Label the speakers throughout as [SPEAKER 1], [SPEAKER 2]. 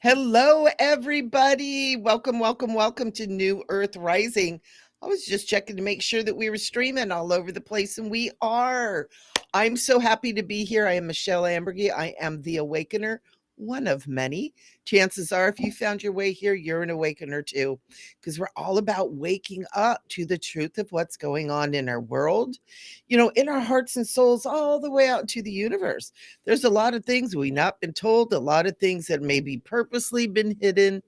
[SPEAKER 1] Hello, everybody. Welcome, welcome, welcome to New Earth Rising. I was just checking to make sure that we were streaming all over the place, and we are. I'm so happy to be here. I am Michele Ambergy. I am the Awakener, one of many. Chances are, if you found your way here, you're an awakener too, because we're all about waking up to the truth of what's going on in our world, in our hearts and souls, all the way out into the universe. There's a lot of things we've not been told, a lot of things that maybe purposely been hidden,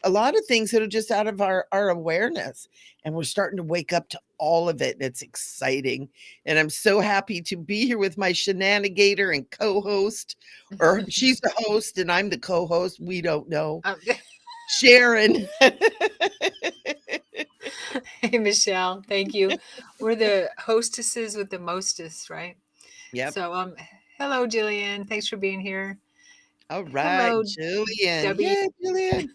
[SPEAKER 1] a lot of things that are just out of our awareness. And we're starting to wake up to all of it. And it's exciting. And I'm so happy to be here with my shenanigator and co-host, or she's the host and I'm the co-host. We don't know. Sharon.
[SPEAKER 2] Hey, Michele, thank you. We're the hostesses with the mostest, right?
[SPEAKER 1] Yep.
[SPEAKER 2] So, hello, Jillian. Thanks for being here.
[SPEAKER 1] All right,
[SPEAKER 2] Hello,
[SPEAKER 1] Jillian.
[SPEAKER 2] Debbie.
[SPEAKER 1] Yeah, Jillian.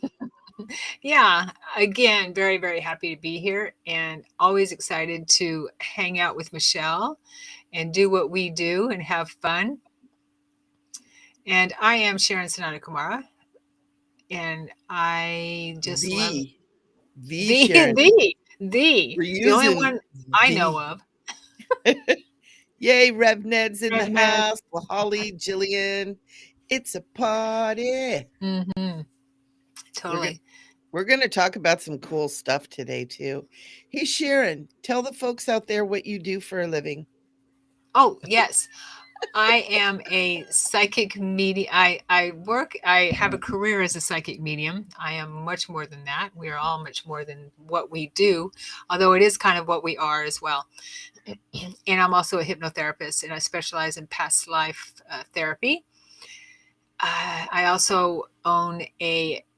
[SPEAKER 2] Yeah, again, very, very happy to be here and always excited to hang out with Michele and do what we do and have fun. And I am Sharon Sanada Kumara, and I just love
[SPEAKER 1] The the
[SPEAKER 2] the,
[SPEAKER 1] Sharon.
[SPEAKER 2] the,
[SPEAKER 1] We're
[SPEAKER 2] the only
[SPEAKER 1] using
[SPEAKER 2] one I know
[SPEAKER 1] the.
[SPEAKER 2] of.
[SPEAKER 1] Yay, Rev Ned's in the
[SPEAKER 2] Redhead.
[SPEAKER 1] house. Well, Holly, Jillian, it's a party.
[SPEAKER 2] Mm-hmm.
[SPEAKER 1] We're gonna
[SPEAKER 2] Totally.
[SPEAKER 1] we're gonna talk about some cool stuff today too. Hey Sharon, tell the folks out there what you do for a living.
[SPEAKER 2] Oh, yes. I am a psychic medium. I have a career as a psychic medium. I am much more than that. We are all much more than what we do, although it is kind of what we are as well. And I'm also a hypnotherapist, and I specialize in past life therapy. I also own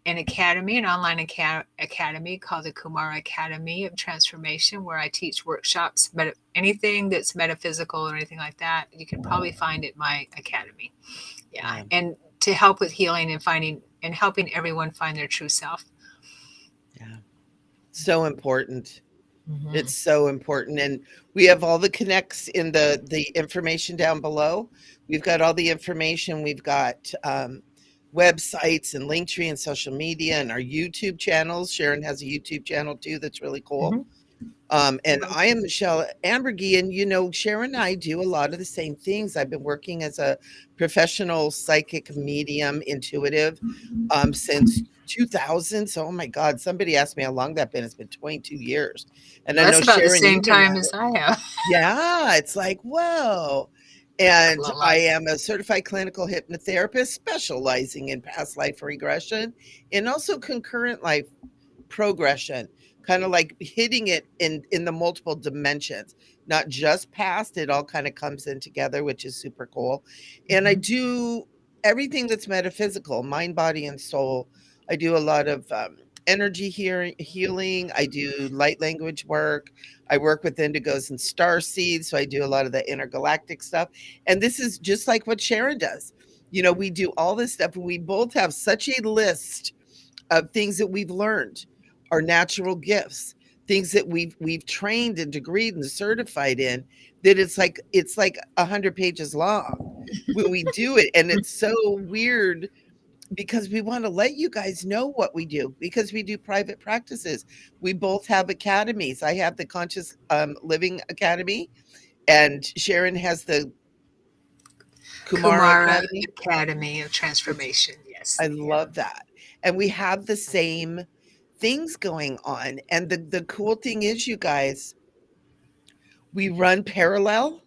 [SPEAKER 2] an academy, an online academy called the Kumara Academy of Transformation, where I teach workshops. But anything that's metaphysical or anything like that, you can probably find at my academy. Yeah,
[SPEAKER 1] Yeah,
[SPEAKER 2] and to help with healing and finding and helping everyone find their true self.
[SPEAKER 1] yeah. So important.
[SPEAKER 2] Mm-hmm.
[SPEAKER 1] It's so important. And we have all the connects in the information down below. We've got all the information. We've got websites and Linktree and social media and our YouTube channels. Sharon has a YouTube channel too that's really cool.
[SPEAKER 2] Mm-hmm.
[SPEAKER 1] And I am Michele Ambergy, and Sharon and I do a lot of the same things. I've been working as a professional psychic medium, intuitive, since 2000. So, oh my God, somebody asked me how long that been. It's been 22 years, and I
[SPEAKER 2] That's
[SPEAKER 1] know
[SPEAKER 2] about the
[SPEAKER 1] Sharon,
[SPEAKER 2] same
[SPEAKER 1] you've been
[SPEAKER 2] time
[SPEAKER 1] at
[SPEAKER 2] as
[SPEAKER 1] it.
[SPEAKER 2] I have.
[SPEAKER 1] Yeah, it's like whoa.
[SPEAKER 2] A
[SPEAKER 1] And I
[SPEAKER 2] lot.
[SPEAKER 1] am a certified clinical hypnotherapist specializing in past life regression and also concurrent life progression, kind of like hitting it in the multiple dimensions, not just past. It all kind of comes in together, which is super cool. And I
[SPEAKER 2] Mm-hmm.
[SPEAKER 1] do everything that's metaphysical, mind, body, and soul. I do a lot of energy healing. I do light language work. I work with indigos and star seeds, so I do a lot of the intergalactic stuff. And this is just like what Sharon does. We do all this stuff, and we both have such a list of things that we've learned, our natural gifts, things that we've trained and degreed and certified in, that it's like 100 pages long when we do it. And it's so weird because we want to let you guys know what we do, because we do private practices. We both have academies. I have the Conscious Living Academy, and Sharon has the Kumara
[SPEAKER 2] Kumara
[SPEAKER 1] Academy,
[SPEAKER 2] Academy of
[SPEAKER 1] which
[SPEAKER 2] Transformation. Yes.
[SPEAKER 1] I
[SPEAKER 2] Yeah.
[SPEAKER 1] love that. And we have the same things going on. And the cool thing is, you guys, we run parallel.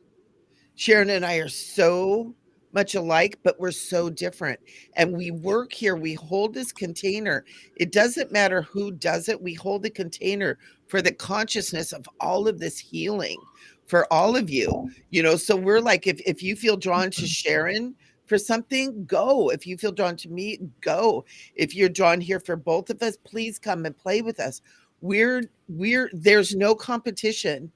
[SPEAKER 1] Sharon and I are so much alike, but we're so different. And we work here, we hold this container. It doesn't matter who does it, we hold the container for the consciousness of all of this healing for all of you. So we're like, if you feel drawn to Sharon for something, go. If you feel drawn to me, go. If you're drawn here for both of us, please come and play with us. We're there's no competition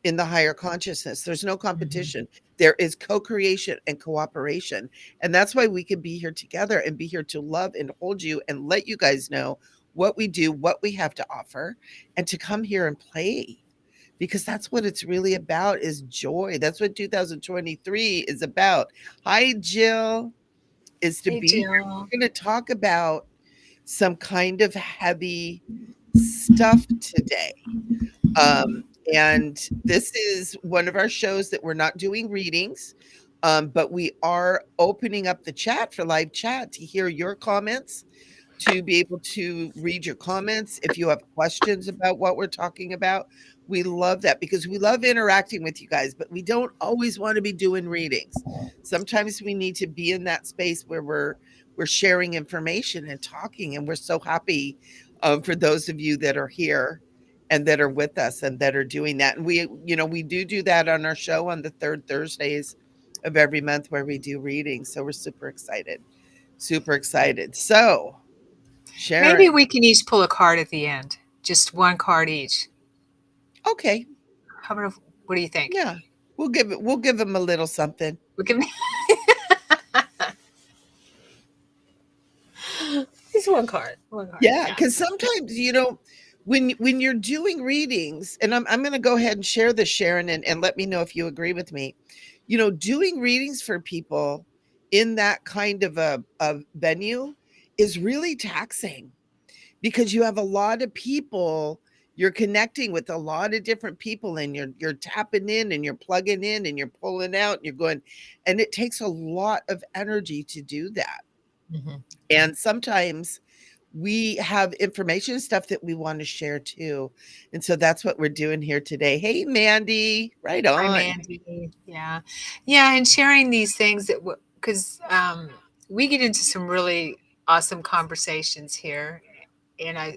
[SPEAKER 1] in the higher consciousness. There's no
[SPEAKER 2] Mm-hmm.
[SPEAKER 1] competition. There is co-creation and cooperation. And that's why we can be here together and be here to love and hold you and let you guys know what we do, what we have to offer, and to come here and play. Because that's what it's really about, is joy. That's what 2023 is about. Hi, Jill, is to
[SPEAKER 2] Hey,
[SPEAKER 1] be here.
[SPEAKER 2] Jill.
[SPEAKER 1] We're going to talk about, some kind of heavy stuff today. Um, and this is one of our shows that we're not doing readings, but we are opening up the chat for live chat to hear your comments, to be able to read your comments. If you have questions about what we're talking about, we love that because we love interacting with you guys, but we don't always want to be doing readings. Sometimes we need to be in that space where we're sharing information and talking, and we're so happy for those of you that are here and that are with us and that are doing that. And we do that on our show on the third Thursdays of every month where we do readings. So we're super excited. Super excited. So,
[SPEAKER 2] Maybe
[SPEAKER 1] Sharon.
[SPEAKER 2] we can each pull a card at the end, just one card each.
[SPEAKER 1] Okay.
[SPEAKER 2] How about, what do you think?
[SPEAKER 1] Yeah. We'll give them a little something.
[SPEAKER 2] We can. Just one card. One card.
[SPEAKER 1] Yeah,
[SPEAKER 2] Yeah.
[SPEAKER 1] because sometimes, when you're doing readings, and I'm gonna go ahead and share this, Sharon, and let me know if you agree with me. Doing readings for people in that kind of a venue is really taxing because you have a lot of people, you're connecting with a lot of different people, and you're tapping in and you're plugging in and you're pulling out and you're going, and it takes a lot of energy to do that.
[SPEAKER 2] Mhm.
[SPEAKER 1] And sometimes we have information stuff that we want to share too. And so that's what we're doing here today. Hey, Mandy, right
[SPEAKER 2] Hi,
[SPEAKER 1] on.
[SPEAKER 2] Mandy. Yeah. Yeah. And sharing these things that, because we get into some really awesome conversations here. And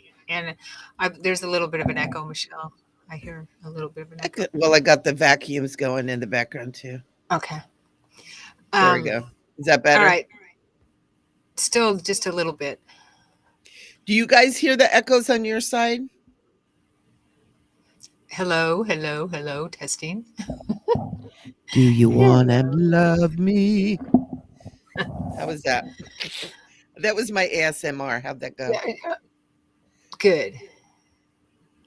[SPEAKER 2] there's a little bit of an echo, Michelle. I hear a little bit of an echo.
[SPEAKER 1] Well, I got the vacuums going in the background too.
[SPEAKER 2] Okay.
[SPEAKER 1] There we
[SPEAKER 2] Um,
[SPEAKER 1] go. Is that
[SPEAKER 2] all
[SPEAKER 1] better?
[SPEAKER 2] right. Still just a little bit.
[SPEAKER 1] Do you guys hear the echoes on your side?
[SPEAKER 2] Hello, hello, hello, testing.
[SPEAKER 1] Do you want to
[SPEAKER 2] Hello.
[SPEAKER 1] love me? How was that? That was my ASMR. How'd that go?
[SPEAKER 2] Yeah, good.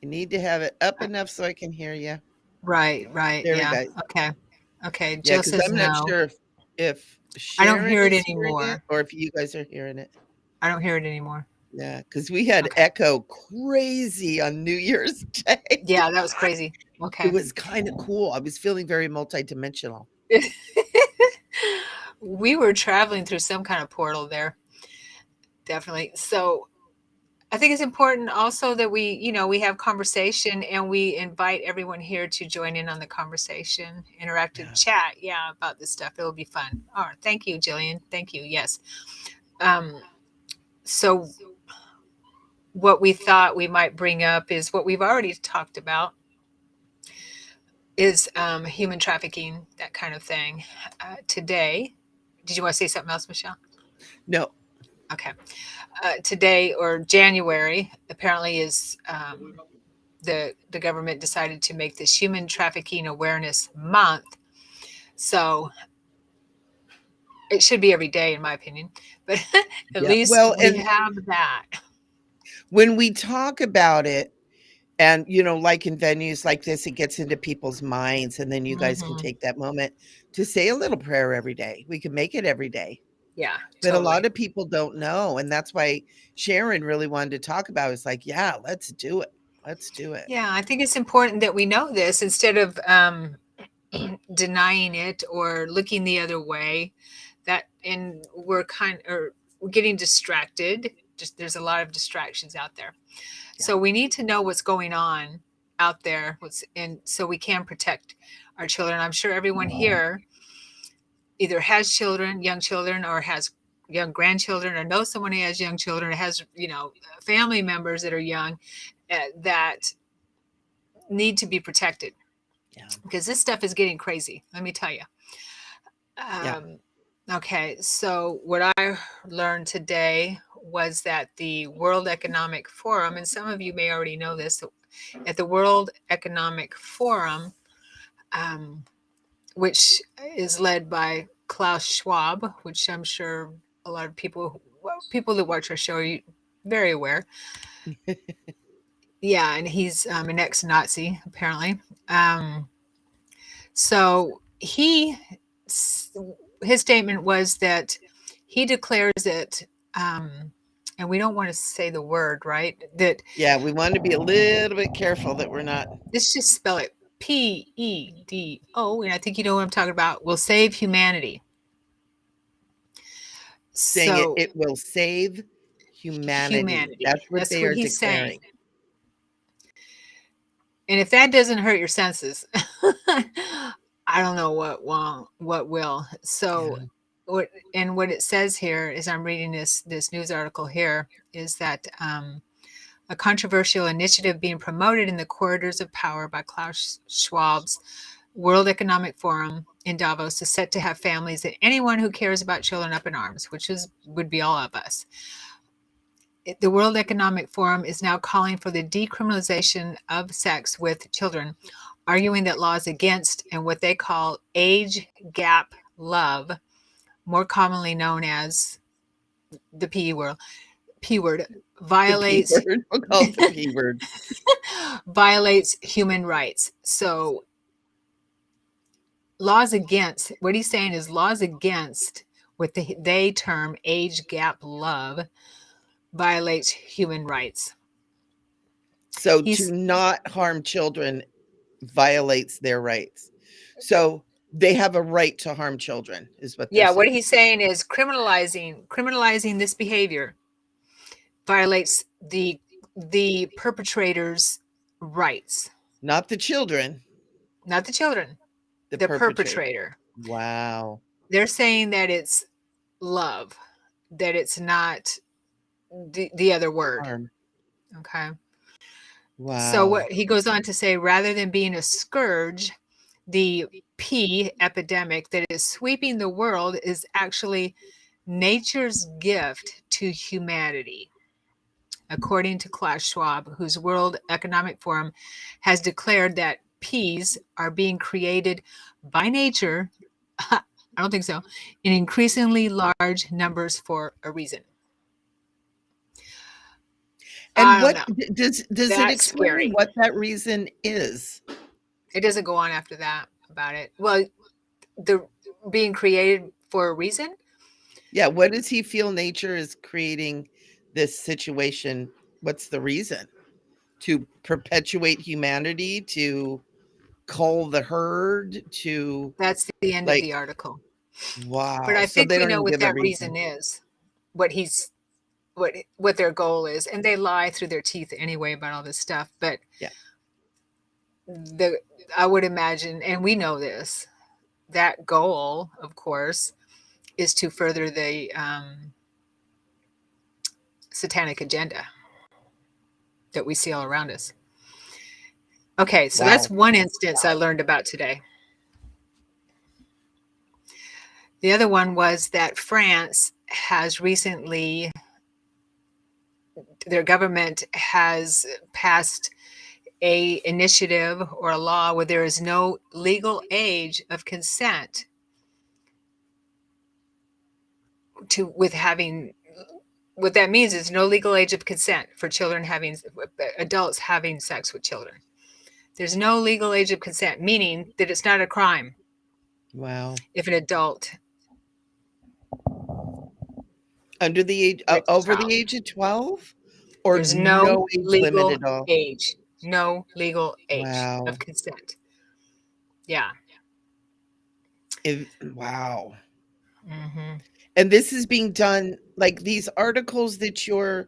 [SPEAKER 1] You need to have it up
[SPEAKER 2] Uh,
[SPEAKER 1] enough so I can hear you.
[SPEAKER 2] Right, right.
[SPEAKER 1] There we
[SPEAKER 2] Yeah.
[SPEAKER 1] go.
[SPEAKER 2] Okay. Okay.
[SPEAKER 1] Yeah,
[SPEAKER 2] Jill
[SPEAKER 1] because
[SPEAKER 2] says
[SPEAKER 1] I'm not
[SPEAKER 2] no.
[SPEAKER 1] sure if
[SPEAKER 2] I don't
[SPEAKER 1] Sharon
[SPEAKER 2] hear it
[SPEAKER 1] is hearing it
[SPEAKER 2] anymore.
[SPEAKER 1] or if you guys are hearing it.
[SPEAKER 2] I don't hear it anymore.
[SPEAKER 1] Yeah, because we had
[SPEAKER 2] Okay.
[SPEAKER 1] echo crazy on New Year's Day.
[SPEAKER 2] Yeah, that was crazy.
[SPEAKER 1] It
[SPEAKER 2] Okay.
[SPEAKER 1] was kinda cool. I was feeling very multidimensional.
[SPEAKER 2] We were traveling through some kind of portal there, definitely. So I think it's important also that we have conversation and we invite everyone here to join in on the conversation, interactive
[SPEAKER 1] Yeah.
[SPEAKER 2] chat, yeah, about this stuff. It'll be fun. All right. Thank you, Jillian. Thank you. Yes. Um, so what we thought we might bring up is what we've already talked about is human trafficking, that kind of thing. Today, did you want to say something else, Michelle?
[SPEAKER 1] No.
[SPEAKER 2] Okay. Today or January apparently is the government decided to make this Human Trafficking Awareness Month. So it should be every day, in my opinion, but at
[SPEAKER 1] Yeah.
[SPEAKER 2] least
[SPEAKER 1] Well,
[SPEAKER 2] we
[SPEAKER 1] and
[SPEAKER 2] have that.
[SPEAKER 1] when we talk about it and, like in venues like this, it gets into people's minds, and then you guys can
[SPEAKER 2] Hmm.
[SPEAKER 1] take that moment to say a little prayer every day. We can make it every day.
[SPEAKER 2] Yeah,
[SPEAKER 1] But a lot
[SPEAKER 2] totally.
[SPEAKER 1] of people don't know, and that's why Sharon really wanted to talk about it. It's like, "Yeah, let's do it. Let's do it."
[SPEAKER 2] Yeah, I think it's important that we know this instead of denying it or looking the other way. That and we're getting distracted. Just there's a lot of distractions out there.
[SPEAKER 1] Yeah.
[SPEAKER 2] So we need to know what's going on out there, and so we can protect our children. I'm sure everyone here either has children, young children, or has young grandchildren, or knows someone who has young children, or has family members that are young that need to be protected
[SPEAKER 1] Yeah.
[SPEAKER 2] because this stuff is getting crazy. Let me tell you.
[SPEAKER 1] Yeah.
[SPEAKER 2] Um, okay, so what I learned today was that the World Economic Forum, and some of you may already know this, at the World Economic Forum, um, which is led by Klaus Schwab, which I'm sure a lot of people that watch our show are very aware. Yeah, and he's an ex-Nazi apparently. So his statement was that he declares it um, and we don't want to say the word, right? That
[SPEAKER 1] Yeah, we want to be a little bit careful that we're not
[SPEAKER 2] let's just spell it PEDO, and I think you know what I'm talking about. Will save humanity.
[SPEAKER 1] saying it.
[SPEAKER 2] So
[SPEAKER 1] It will save humanity.
[SPEAKER 2] humanity.
[SPEAKER 1] That's what
[SPEAKER 2] That's
[SPEAKER 1] they
[SPEAKER 2] what
[SPEAKER 1] are
[SPEAKER 2] he's saying.
[SPEAKER 1] declaring.
[SPEAKER 2] And if that doesn't hurt your senses, I don't know what won't, what will. So
[SPEAKER 1] Yeah.
[SPEAKER 2] what it says here is I'm reading this news article here is that a controversial initiative being promoted in the corridors of power by Klaus Schwab's World Economic Forum in Davos is set to have families and anyone who cares about children up in arms, which would be all of us. The World Economic Forum is now calling for the decriminalization of sex with children, arguing that laws against and what they call age gap love, more commonly known as the P word,
[SPEAKER 1] The P
[SPEAKER 2] violates
[SPEAKER 1] word. We'll call it the P word.
[SPEAKER 2] violates human rights. So laws against, what he's saying is laws against what they term age gap love violates human rights.
[SPEAKER 1] So to
[SPEAKER 2] He's
[SPEAKER 1] not harm children violates their rights. So they have a right to harm children, is what they're
[SPEAKER 2] Yeah, what
[SPEAKER 1] saying.
[SPEAKER 2] he's saying is criminalizing this behavior violates the perpetrator's rights,
[SPEAKER 1] Not the children,
[SPEAKER 2] not the children,
[SPEAKER 1] the
[SPEAKER 2] the
[SPEAKER 1] perpetrator.
[SPEAKER 2] perpetrator.
[SPEAKER 1] Wow.
[SPEAKER 2] They're saying that it's love, that it's not the other word.
[SPEAKER 1] Harm.
[SPEAKER 2] Okay. So
[SPEAKER 1] Wow.
[SPEAKER 2] what he goes on to say, rather than being a scourge, the P epidemic that is sweeping the world is actually nature's gift to humanity. According to Klaus Schwab, whose World Economic Forum has declared that Ps are being created by nature, I don't think so, in increasingly large numbers for a reason.
[SPEAKER 1] And
[SPEAKER 2] I don't
[SPEAKER 1] what
[SPEAKER 2] know.
[SPEAKER 1] does it
[SPEAKER 2] That's
[SPEAKER 1] explain
[SPEAKER 2] scary.
[SPEAKER 1] what that reason is?
[SPEAKER 2] It doesn't go on after that about it. Well, the being created for a reason.
[SPEAKER 1] Yeah, what does he feel nature is creating this situation? What's the reason? To perpetuate humanity, to cull the herd, to
[SPEAKER 2] That's the end of
[SPEAKER 1] like
[SPEAKER 2] the article. But
[SPEAKER 1] wow.
[SPEAKER 2] I
[SPEAKER 1] So
[SPEAKER 2] think
[SPEAKER 1] they
[SPEAKER 2] we
[SPEAKER 1] don't
[SPEAKER 2] know
[SPEAKER 1] even
[SPEAKER 2] what
[SPEAKER 1] give a
[SPEAKER 2] that
[SPEAKER 1] reason.
[SPEAKER 2] reason is. What he's what their goal is, and they lie through their teeth anyway about all this stuff. But
[SPEAKER 1] Yeah.
[SPEAKER 2] the I would imagine, and we know this, that goal, of course, is to further the satanic agenda that we see all around us. Okay, so that's
[SPEAKER 1] Wow.
[SPEAKER 2] one instance I learned about today. The other one was that France has recently, their government has passed a initiative or a law where there is no legal age of consent to with having what that means is no legal age of consent for children having adults having sex with children. There's no legal age of consent, meaning that it's not a crime
[SPEAKER 1] Wow.
[SPEAKER 2] if an adult
[SPEAKER 1] Under the age
[SPEAKER 2] rapes a
[SPEAKER 1] over
[SPEAKER 2] child.
[SPEAKER 1] the age of 12 or
[SPEAKER 2] There's no
[SPEAKER 1] no age limit
[SPEAKER 2] legal
[SPEAKER 1] at all?
[SPEAKER 2] age, no legal age of
[SPEAKER 1] Wow.
[SPEAKER 2] consent. Yeah.
[SPEAKER 1] Wow.
[SPEAKER 2] Hmm.
[SPEAKER 1] And this is being done like these articles that you're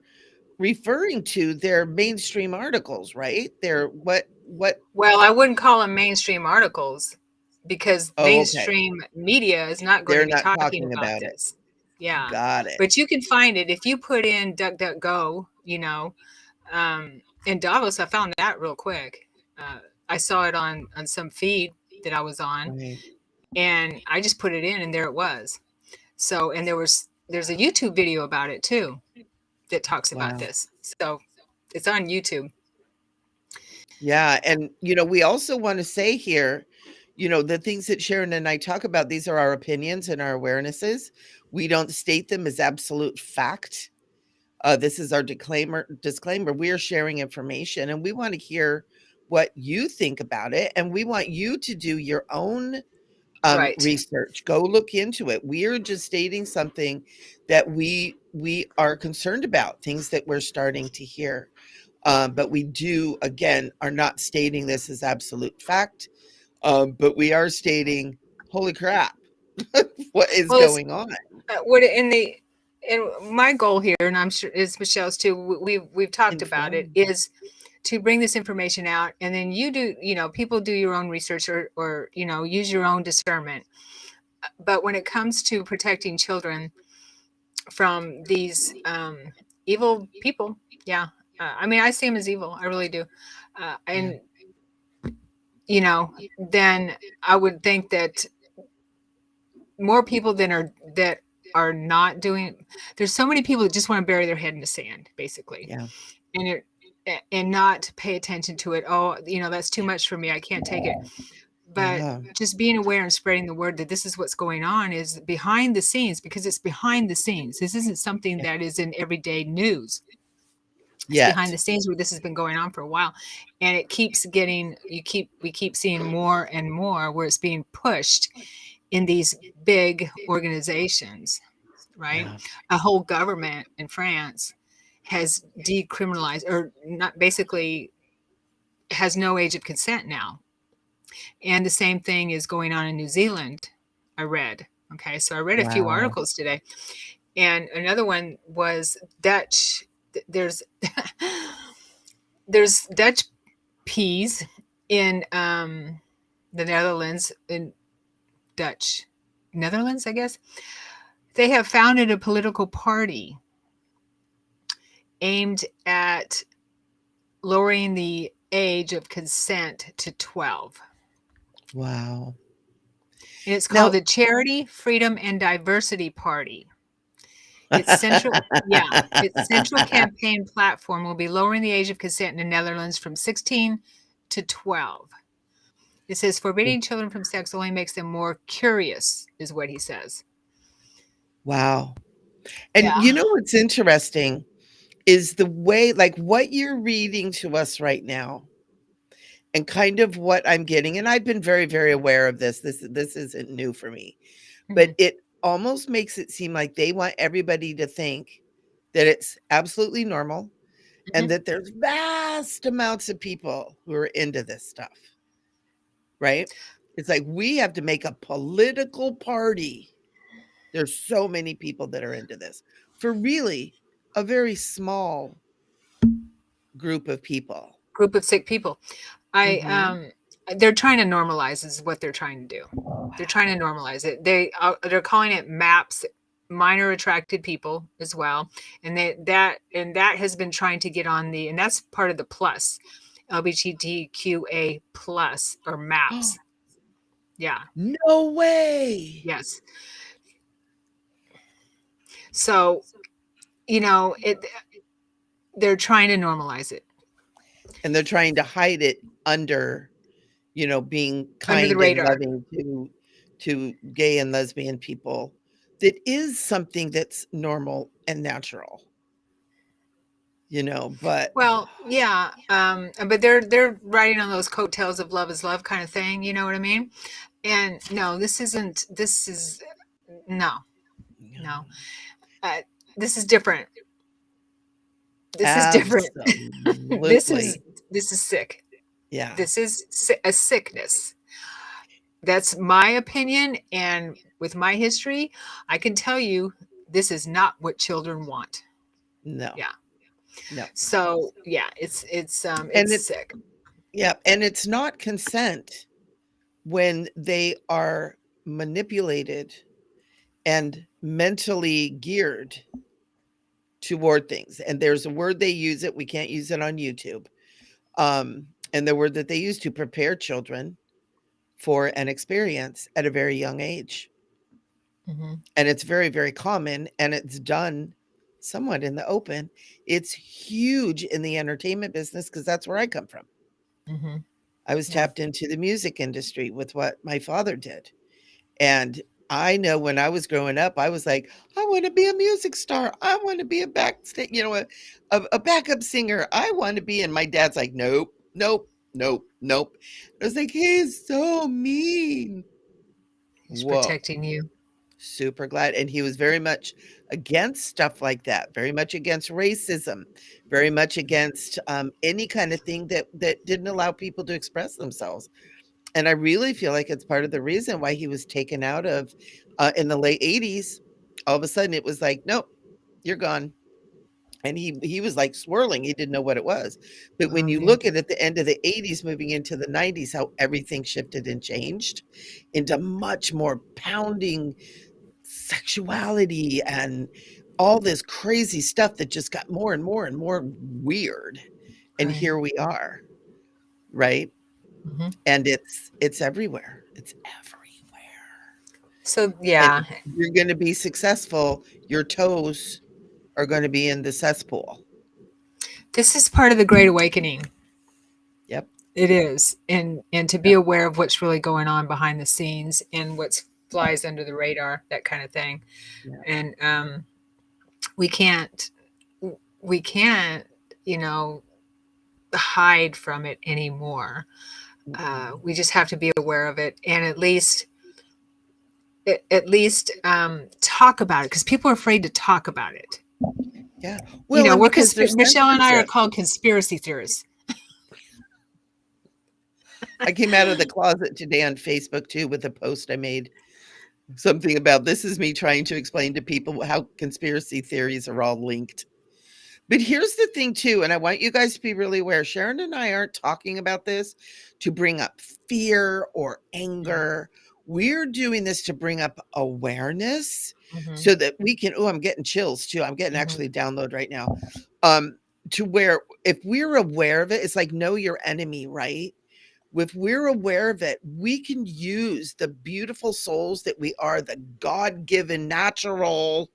[SPEAKER 1] referring to, they're mainstream articles, right? They're what
[SPEAKER 2] Well, I wouldn't call them mainstream articles because
[SPEAKER 1] oh, okay.
[SPEAKER 2] mainstream media is not going to
[SPEAKER 1] They're
[SPEAKER 2] be
[SPEAKER 1] not
[SPEAKER 2] talking
[SPEAKER 1] talking
[SPEAKER 2] about
[SPEAKER 1] about it.
[SPEAKER 2] this. Yeah.
[SPEAKER 1] Got it.
[SPEAKER 2] But you can find it if you put in DuckDuckGo, in Davos. I found that real quick. I saw it on some feed that I was on,
[SPEAKER 1] Right.
[SPEAKER 2] and I just put it in, and there it was. So, and there's a YouTube video about it too that talks about
[SPEAKER 1] Wow.
[SPEAKER 2] this. So, it's on YouTube.
[SPEAKER 1] Yeah, and we also want to say here, the things that Sharon and I talk about, these are our opinions and our awarenesses. We don't state them as absolute fact. This is our disclaimer. We are sharing information and we want to hear what you think about it. And we want you to do your own
[SPEAKER 2] Right.
[SPEAKER 1] research. Go look into it. We are just stating something that we are concerned about, things that we're starting to hear. But we do, again, are not stating this as absolute fact. But we are stating, holy crap, what is
[SPEAKER 2] Well, it's
[SPEAKER 1] going on?
[SPEAKER 2] what in the and my goal here, and I'm sure is Michelle's too. We've talked about it.
[SPEAKER 1] Inform.
[SPEAKER 2] Is to bring this information out, and then you do. People do your own research, or use your own discernment. But when it comes to protecting children from these evil people, yeah, I mean, I see them as evil. I really do.
[SPEAKER 1] Yeah.
[SPEAKER 2] And then I would think that more people that are not doing. There's so many people that just want to bury their head in the sand, basically,
[SPEAKER 1] Yeah.
[SPEAKER 2] and not pay attention to it. Oh, that's too much for me. I can't take it. But
[SPEAKER 1] Yeah.
[SPEAKER 2] just being aware and spreading the word that this is what's going on is behind the scenes, because it's behind the scenes. This isn't something
[SPEAKER 1] Yeah.
[SPEAKER 2] that is in everyday news. It's behind
[SPEAKER 1] Yet.
[SPEAKER 2] the scenes where this has been going on for a while, and it keeps getting we keep seeing more and more where it's being pushed in these big organizations, right?
[SPEAKER 1] Yeah.
[SPEAKER 2] A whole government in France has decriminalized, or not, basically has no age of consent now. And the same thing is going on in New Zealand, I read. Okay, so I read a few
[SPEAKER 1] Wow.
[SPEAKER 2] articles today. And another one was Dutch. There's there's Dutch peas in the Netherlands, in Dutch Netherlands, I guess. They have founded a political party aimed at lowering the age of consent to 12.
[SPEAKER 1] Wow.
[SPEAKER 2] And it's called
[SPEAKER 1] Now,
[SPEAKER 2] the Charity, Freedom, and Diversity Party. Its central campaign platform will be lowering the age of consent in the Netherlands from 16 to 12. It says forbidding children from sex only makes them more curious, is what he says.
[SPEAKER 1] wow. And
[SPEAKER 2] Yeah.
[SPEAKER 1] you know what's interesting is the way, like what you're reading to us right now, and kind of what I'm getting, and I've been very, very aware of this. This isn't new for me, but
[SPEAKER 2] Mhm.
[SPEAKER 1] it almost makes it seem like they want everybody to think that it's absolutely normal and
[SPEAKER 2] Mhm.
[SPEAKER 1] that there's vast amounts of people who are into this stuff, right? It's like we have to make a political party. There's so many people that are into this for really a very small group of people.
[SPEAKER 2] Group of sick people. I
[SPEAKER 1] Mhm.
[SPEAKER 2] They're trying to normalize is what they're trying to do. They're trying to normalize it. They're calling it MAPS, minor attracted people as well, and that has been trying to get on and that's part of the plus, LGBTQA plus, or MAPS. Yeah.
[SPEAKER 1] No way.
[SPEAKER 2] Yes. So it they're trying to normalize it
[SPEAKER 1] And they're trying to hide it under, being
[SPEAKER 2] under the
[SPEAKER 1] kind and
[SPEAKER 2] radar.
[SPEAKER 1] loving to gay and lesbian people. That is something that's normal and natural, but
[SPEAKER 2] Well, yeah, but they're riding on those coattails of love is love kind of thing. You know what I mean? And no, this isn't. This is no, no. Uh, this is different. This is different. this is
[SPEAKER 1] absolutely.
[SPEAKER 2] this is sick.
[SPEAKER 1] Yeah.
[SPEAKER 2] This is a sickness. That's my opinion, and with my history, I can tell you this is not what children want.
[SPEAKER 1] No.
[SPEAKER 2] Yeah.
[SPEAKER 1] No.
[SPEAKER 2] So yeah,
[SPEAKER 1] And
[SPEAKER 2] it's
[SPEAKER 1] it's
[SPEAKER 2] sick.
[SPEAKER 1] yeah, and it's not consent when they are manipulated and mentally geared toward things. And there's a word they use it, we can't use it on YouTube. And the word that they use to prepare children for an experience at a very young age.
[SPEAKER 2] Hmm.
[SPEAKER 1] And it's very, very common and it's done somewhat in the open. It's huge in the entertainment business because that's where I come from.
[SPEAKER 2] Hmm.
[SPEAKER 1] I was
[SPEAKER 2] Yeah.
[SPEAKER 1] tapped into the music industry with what my father did. And I know when I was growing up, I was like, I want to be a music star. I want to be a backstage, a backup singer. I want to be. And my dad's like, nope, nope, nope, nope. I was like, he's so mean.
[SPEAKER 2] He's
[SPEAKER 1] Whoa.
[SPEAKER 2] protecting you.
[SPEAKER 1] Super glad. And he was very much against stuff like that, very much against racism, very much against any kind of thing that didn't allow people to express themselves. And I really feel like it's part of the reason why he was taken out of in the late 80s. All of a sudden it was like, nope, you're gone. And he was like swirling. He didn't know what it was. But when
[SPEAKER 2] Oh,
[SPEAKER 1] you
[SPEAKER 2] dear.
[SPEAKER 1] look at the end of the 80s, moving into the 90s, how everything shifted and changed into much more pounding sexuality and all this crazy stuff that just got more and more and more weird. And
[SPEAKER 2] Right.
[SPEAKER 1] here we are, right?
[SPEAKER 2] Hmm.
[SPEAKER 1] And it's everywhere. It's everywhere.
[SPEAKER 2] So,
[SPEAKER 1] And
[SPEAKER 2] yeah,
[SPEAKER 1] if you're going to be successful, your toes are going to be in the cesspool.
[SPEAKER 2] this is part of the Great Awakening.
[SPEAKER 1] Yep.
[SPEAKER 2] It is, and to be
[SPEAKER 1] Yep.
[SPEAKER 2] aware of what's really going on behind the scenes and what flies under the radar, that kind of thing.
[SPEAKER 1] Yeah.
[SPEAKER 2] And we can't, we can't, you know, hide from it anymore.
[SPEAKER 1] Mm-mm.
[SPEAKER 2] We just have to be aware of it, and at least talk about it, because people are afraid to talk about it.
[SPEAKER 1] Yeah.
[SPEAKER 2] You
[SPEAKER 1] Well,
[SPEAKER 2] know,
[SPEAKER 1] and because they're
[SPEAKER 2] Michelle and I are
[SPEAKER 1] sensitive.
[SPEAKER 2] called conspiracy theorists.
[SPEAKER 1] I came out of the closet today on Facebook too with a post I made. Something about this is me trying to explain to people how conspiracy theories are all linked. But here's the thing too, and I want you guys to be really aware. Sharon and I aren't talking about this to bring up fear or anger. We're doing this to bring up awareness
[SPEAKER 2] Mm-hmm.
[SPEAKER 1] so that we can, oh, I'm getting chills too. I'm getting
[SPEAKER 2] Mm-hmm.
[SPEAKER 1] actually a download right now. To where if we're aware of it, it's like know your enemy, right? If we're aware of it, we can use the beautiful souls that we are, the God given natural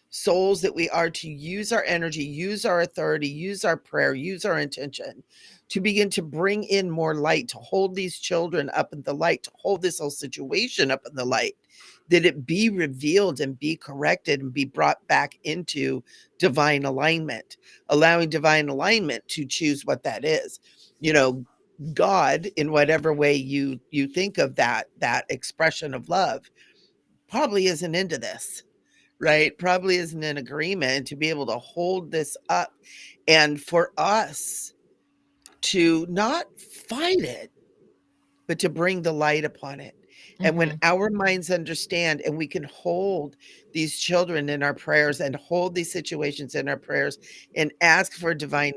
[SPEAKER 1] souls that we are, to use our energy, use our authority, use our prayer, use our intention to begin to bring in more light, to hold these children up in the light, to hold this whole situation up in the light, that it be revealed and be corrected and be brought back into divine alignment, allowing divine alignment to choose what that is. You know, God, in whatever way you think of that expression of love, probably isn't into this, right? Probably isn't in agreement to be able to hold this up and for us to not fight it, but to bring the light upon it. And when
[SPEAKER 2] Mm-hmm.
[SPEAKER 1] our minds understand and we can hold these children in our prayers and hold these situations in our prayers and ask for divine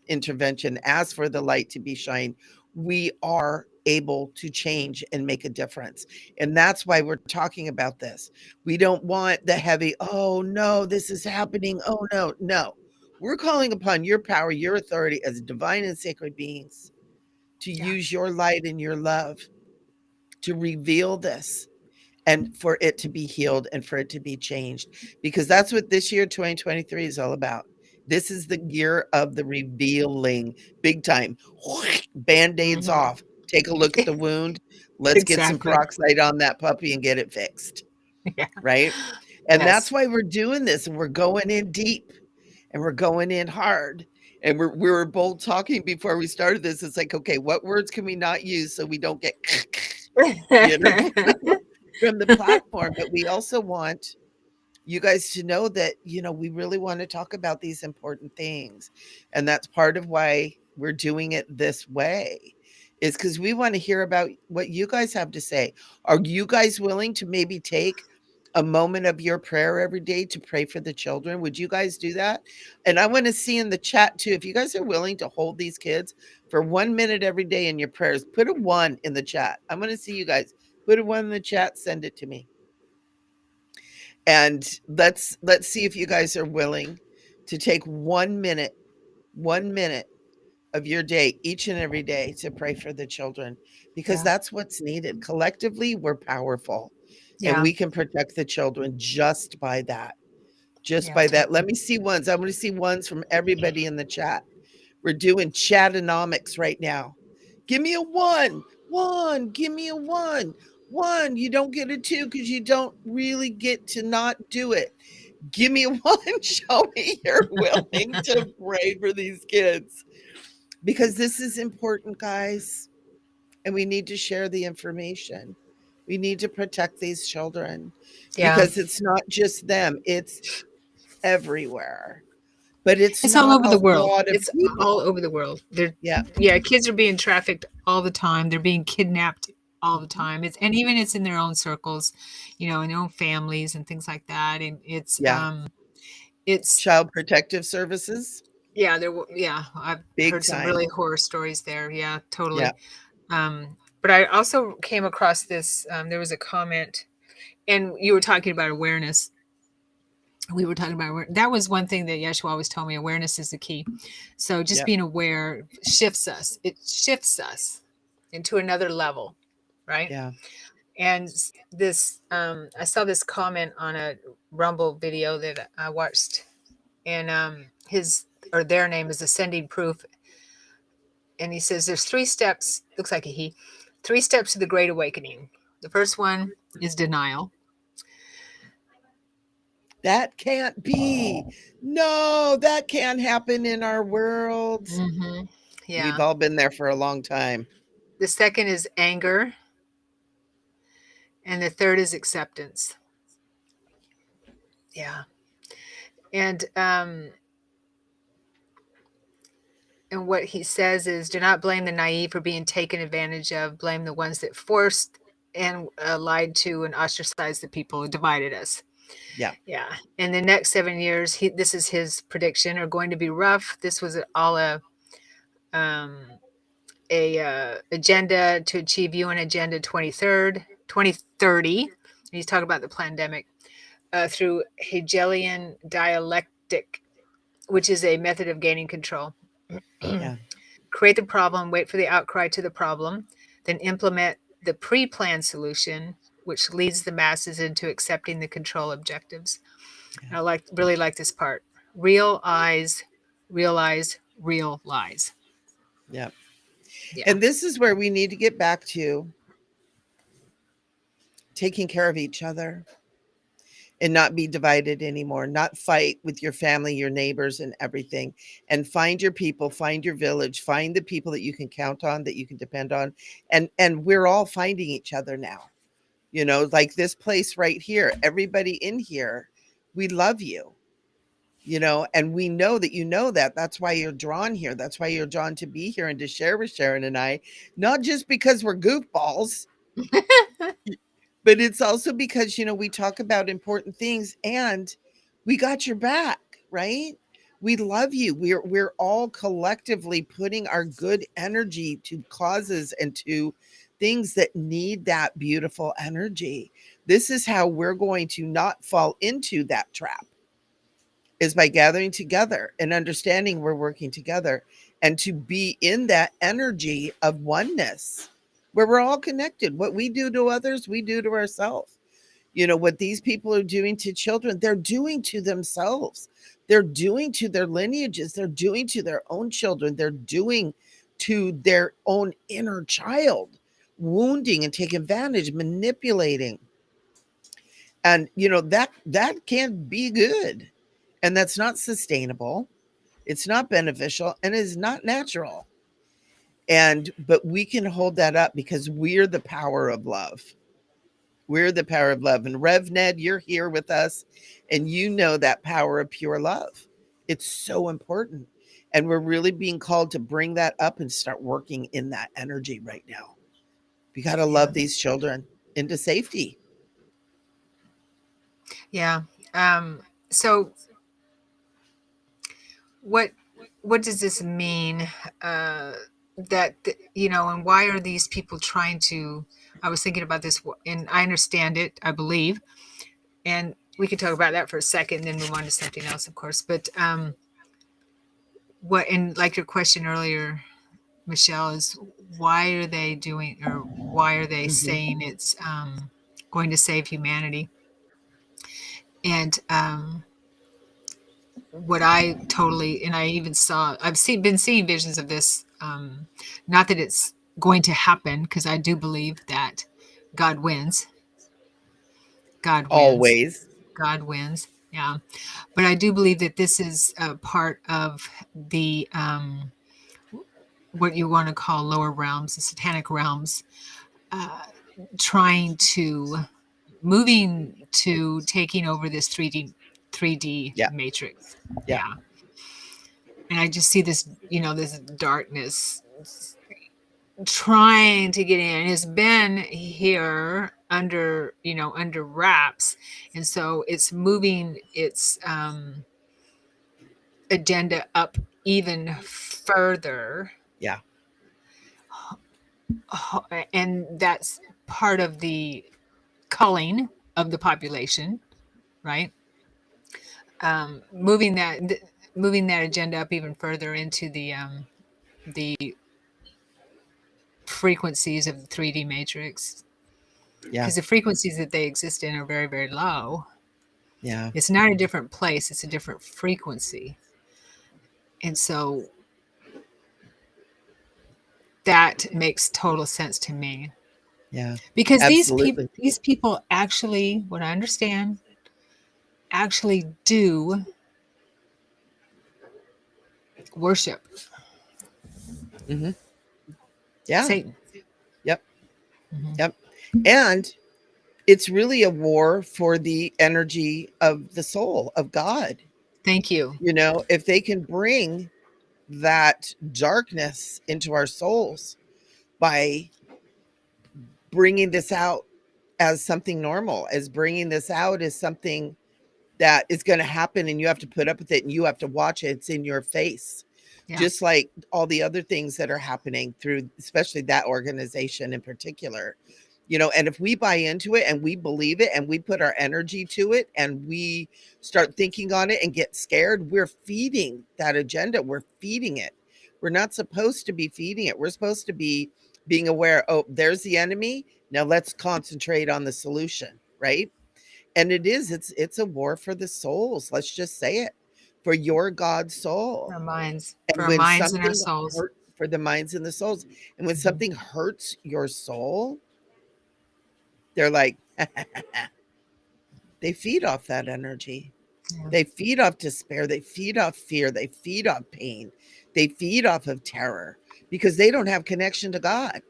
[SPEAKER 1] intervention, ask for the light to be shined, we are able to change and make a difference. And that's why we're talking about this. We don't want the heavy, oh no, this is happening. Oh no, no. We're calling upon your power, your authority as divine and sacred beings to
[SPEAKER 2] Yeah.
[SPEAKER 1] use your light and your love to reveal this and for it to be healed and for it to be changed. Because that's what this year, 2023, is all about. This is the year of the revealing, big time. Band aids
[SPEAKER 2] Mm-hmm.
[SPEAKER 1] off. Take a look at the wound. Let's get some
[SPEAKER 2] Exactly.
[SPEAKER 1] peroxide on that puppy and get it fixed.
[SPEAKER 2] Yeah.
[SPEAKER 1] Right. And that's
[SPEAKER 2] Yes.
[SPEAKER 1] why we're doing this. And we're going in deep and we're going in hard. And we were both talking before we started this. It's like, okay, what words can we not use so we don't get, you know, from the platform? But we also want you guys to know that, you know, we really want to talk about these important things. And that's part of why we're doing it this way, is because we want to hear about what you guys have to say. Are you guys willing to maybe take a moment of your prayer every day to pray for the children? Would you guys do that? And I want to see in the chat too, if you guys are willing to hold these kids for 1 minute every day in your prayers, put a one in the chat. I'm going to see you guys put a one in the chat, send it to me. And let's see if you guys are willing to take 1 minute, 1 minute of your day each and every day to pray for the children, because
[SPEAKER 2] Yeah.
[SPEAKER 1] that's what's needed. Collectively, we're powerful and
[SPEAKER 2] Yeah.
[SPEAKER 1] we can protect the children just by that. Just
[SPEAKER 2] Yeah.
[SPEAKER 1] by that. Let me see ones. I want to see ones from everybody in the chat. We're doing chatonomics right now. Give me a one. One. Give me a one. One. You don't get a two because you don't really get to not do it. Give me a one. Show me you're willing to pray for these kids, because this is important, guys. And we need to share the information. We need to protect these children
[SPEAKER 2] Yeah.
[SPEAKER 1] because it's not just them, it's everywhere. But it's
[SPEAKER 2] It's all
[SPEAKER 1] not
[SPEAKER 2] over
[SPEAKER 1] a
[SPEAKER 2] the world.
[SPEAKER 1] lot of
[SPEAKER 2] It's all
[SPEAKER 1] people.
[SPEAKER 2] over the world. They're
[SPEAKER 1] Yeah.
[SPEAKER 2] Yeah, kids are being trafficked all the time. They're being kidnapped all the
[SPEAKER 1] Mhm.
[SPEAKER 2] time. It's and even it's in their own circles, in their own families and things like that. And
[SPEAKER 1] Yeah.
[SPEAKER 2] it's
[SPEAKER 1] Child Protective Services,
[SPEAKER 2] yeah, yeah, I've
[SPEAKER 1] big
[SPEAKER 2] heard some
[SPEAKER 1] time.
[SPEAKER 2] really horror stories there. Yeah,
[SPEAKER 1] Yeah.
[SPEAKER 2] totally. But I also came across this. There was a comment, and you were talking about awareness. We were talking about that was one thing that Yeshua always told me: awareness is the key. So just
[SPEAKER 1] Yep.
[SPEAKER 2] being aware shifts us. It shifts us into another level, right?
[SPEAKER 1] Yeah.
[SPEAKER 2] And this, I saw this comment on a Rumble video that I watched, and his or their name is Ascending Proof, and he says there's three steps. Looks like a he. Three steps to the Great Awakening. The first one is denial.
[SPEAKER 1] That can't be. No, that can't happen in our world.
[SPEAKER 2] Hmm.
[SPEAKER 1] We've
[SPEAKER 2] Yeah.
[SPEAKER 1] all been there for a long time.
[SPEAKER 2] The second is anger, and the third is acceptance. Yeah. And and what he says is, do not blame the naive for being taken advantage of. Blame the ones that forced and lied to and ostracized the people who divided us.
[SPEAKER 1] Yeah.
[SPEAKER 2] Yeah. In the next 7 years, this is his prediction, are going to be rough. This was all um, a agenda to achieve UN Agenda 2030. He's talking about the pandemic through Hegelian dialectic, which is a method of gaining control.
[SPEAKER 1] Yeah.
[SPEAKER 2] Create the problem, wait for the outcry to the problem, then implement the pre planned solution, which leads the masses into accepting the control objectives.
[SPEAKER 1] Yeah.
[SPEAKER 2] And really like this part. Real eyes, realize, real lies.
[SPEAKER 1] Yeah.
[SPEAKER 2] Yeah.
[SPEAKER 1] And this is where we need to get back to taking care of each other and not be divided anymore, not fight with your family, your neighbors, and everything. And find your people, find your village, find the people that you can count on, that you can depend on. And we're all finding each other now. Like this place right here, everybody in here, we love you. And we know that that. That's why you're drawn here. That's why you're drawn to be here and to share with Sharon and I, not just because we're goofballs, but it's also because, we talk about important things and we got your back, right? We love you. We're all collectively putting our good energy to causes and to things that need that beautiful energy. This is how we're going to not fall into that trap, is by gathering together and understanding we're working together and to be in that energy of oneness where we're all connected. What we do to others, we do to ourselves. What these people are doing to children, they're doing to themselves. They're doing to their lineages. They're doing to their own children. They're doing to their own inner child, wounding and taking advantage, manipulating. And that can't be good. And that's not sustainable. It's not beneficial and is not natural. But we can hold that up because we're the power of love. We're the power of love. And Rev Ned, you're here with us, and you know that power of pure love. It's so important. And we're really being called to bring that up and start working in that energy right now. We got to
[SPEAKER 2] Yeah.
[SPEAKER 1] love these children into safety.
[SPEAKER 2] Yeah. So what what does this mean? Uh, and why are these people trying to? I was thinking about this, and I understand it. I believe, and we could talk about that for a second, then move on to something else, of course. But what and like your question earlier, Michelle, is why are they doing, or why are they
[SPEAKER 1] Mhm.
[SPEAKER 2] saying it's going to save humanity? And what I totally, and I even been seeing visions of this. Not that it's going to happen, because I do believe that God wins. God wins.
[SPEAKER 1] Always.
[SPEAKER 2] God wins. Yeah, but I do believe that this is a part of the what you want to call lower realms, the satanic realms. trying to moving to taking over this 3D
[SPEAKER 1] Yeah.
[SPEAKER 2] matrix.
[SPEAKER 1] Yeah.
[SPEAKER 2] Yeah. And I just see this, this darkness trying to get in. Has been here under wraps. And so it's moving its agenda up even further.
[SPEAKER 1] Yeah.
[SPEAKER 2] And that's part of the culling of the population, right? Moving that agenda up even further into the frequencies of the 3D matrix,
[SPEAKER 1] Yeah.
[SPEAKER 2] because the frequencies that they exist in are very, very low.
[SPEAKER 1] Yeah.
[SPEAKER 2] It's not a different place; it's a different frequency, and so that makes total sense to me.
[SPEAKER 1] Yeah.
[SPEAKER 2] Because
[SPEAKER 1] Absolutely.
[SPEAKER 2] these people actually, what I understand, actually do worship
[SPEAKER 1] Hmm. Yeah.
[SPEAKER 2] Satan.
[SPEAKER 1] Yep.
[SPEAKER 2] Mhm.
[SPEAKER 1] Yep. And it's really a war for the energy of the soul of God.
[SPEAKER 2] Thank you.
[SPEAKER 1] If they can bring that darkness into our souls by bringing this out as something normal, as bringing this out as something that is going to happen and you have to put up with it and you have to watch it. It's in your face.
[SPEAKER 2] Yeah.
[SPEAKER 1] Just like all the other things that are happening through, especially that organization in particular. And if we buy into it and we believe it and we put our energy to it and we start thinking on it and get scared, we're feeding that agenda. We're feeding it. We're not supposed to be feeding it. We're supposed to be being aware, oh, there's the enemy. Now let's concentrate on the solution, right? And it's a war for the souls. Let's just say it. For your God's soul.
[SPEAKER 2] For
[SPEAKER 1] And
[SPEAKER 2] our
[SPEAKER 1] when
[SPEAKER 2] minds and our
[SPEAKER 1] something
[SPEAKER 2] souls.
[SPEAKER 1] hurt for the minds and the souls, and when
[SPEAKER 2] Mhm.
[SPEAKER 1] something hurts your soul, they're like, they feed off that energy.
[SPEAKER 2] Yeah.
[SPEAKER 1] They feed off despair. They feed off fear. They feed off pain. They feed off of terror because they don't have connection to God.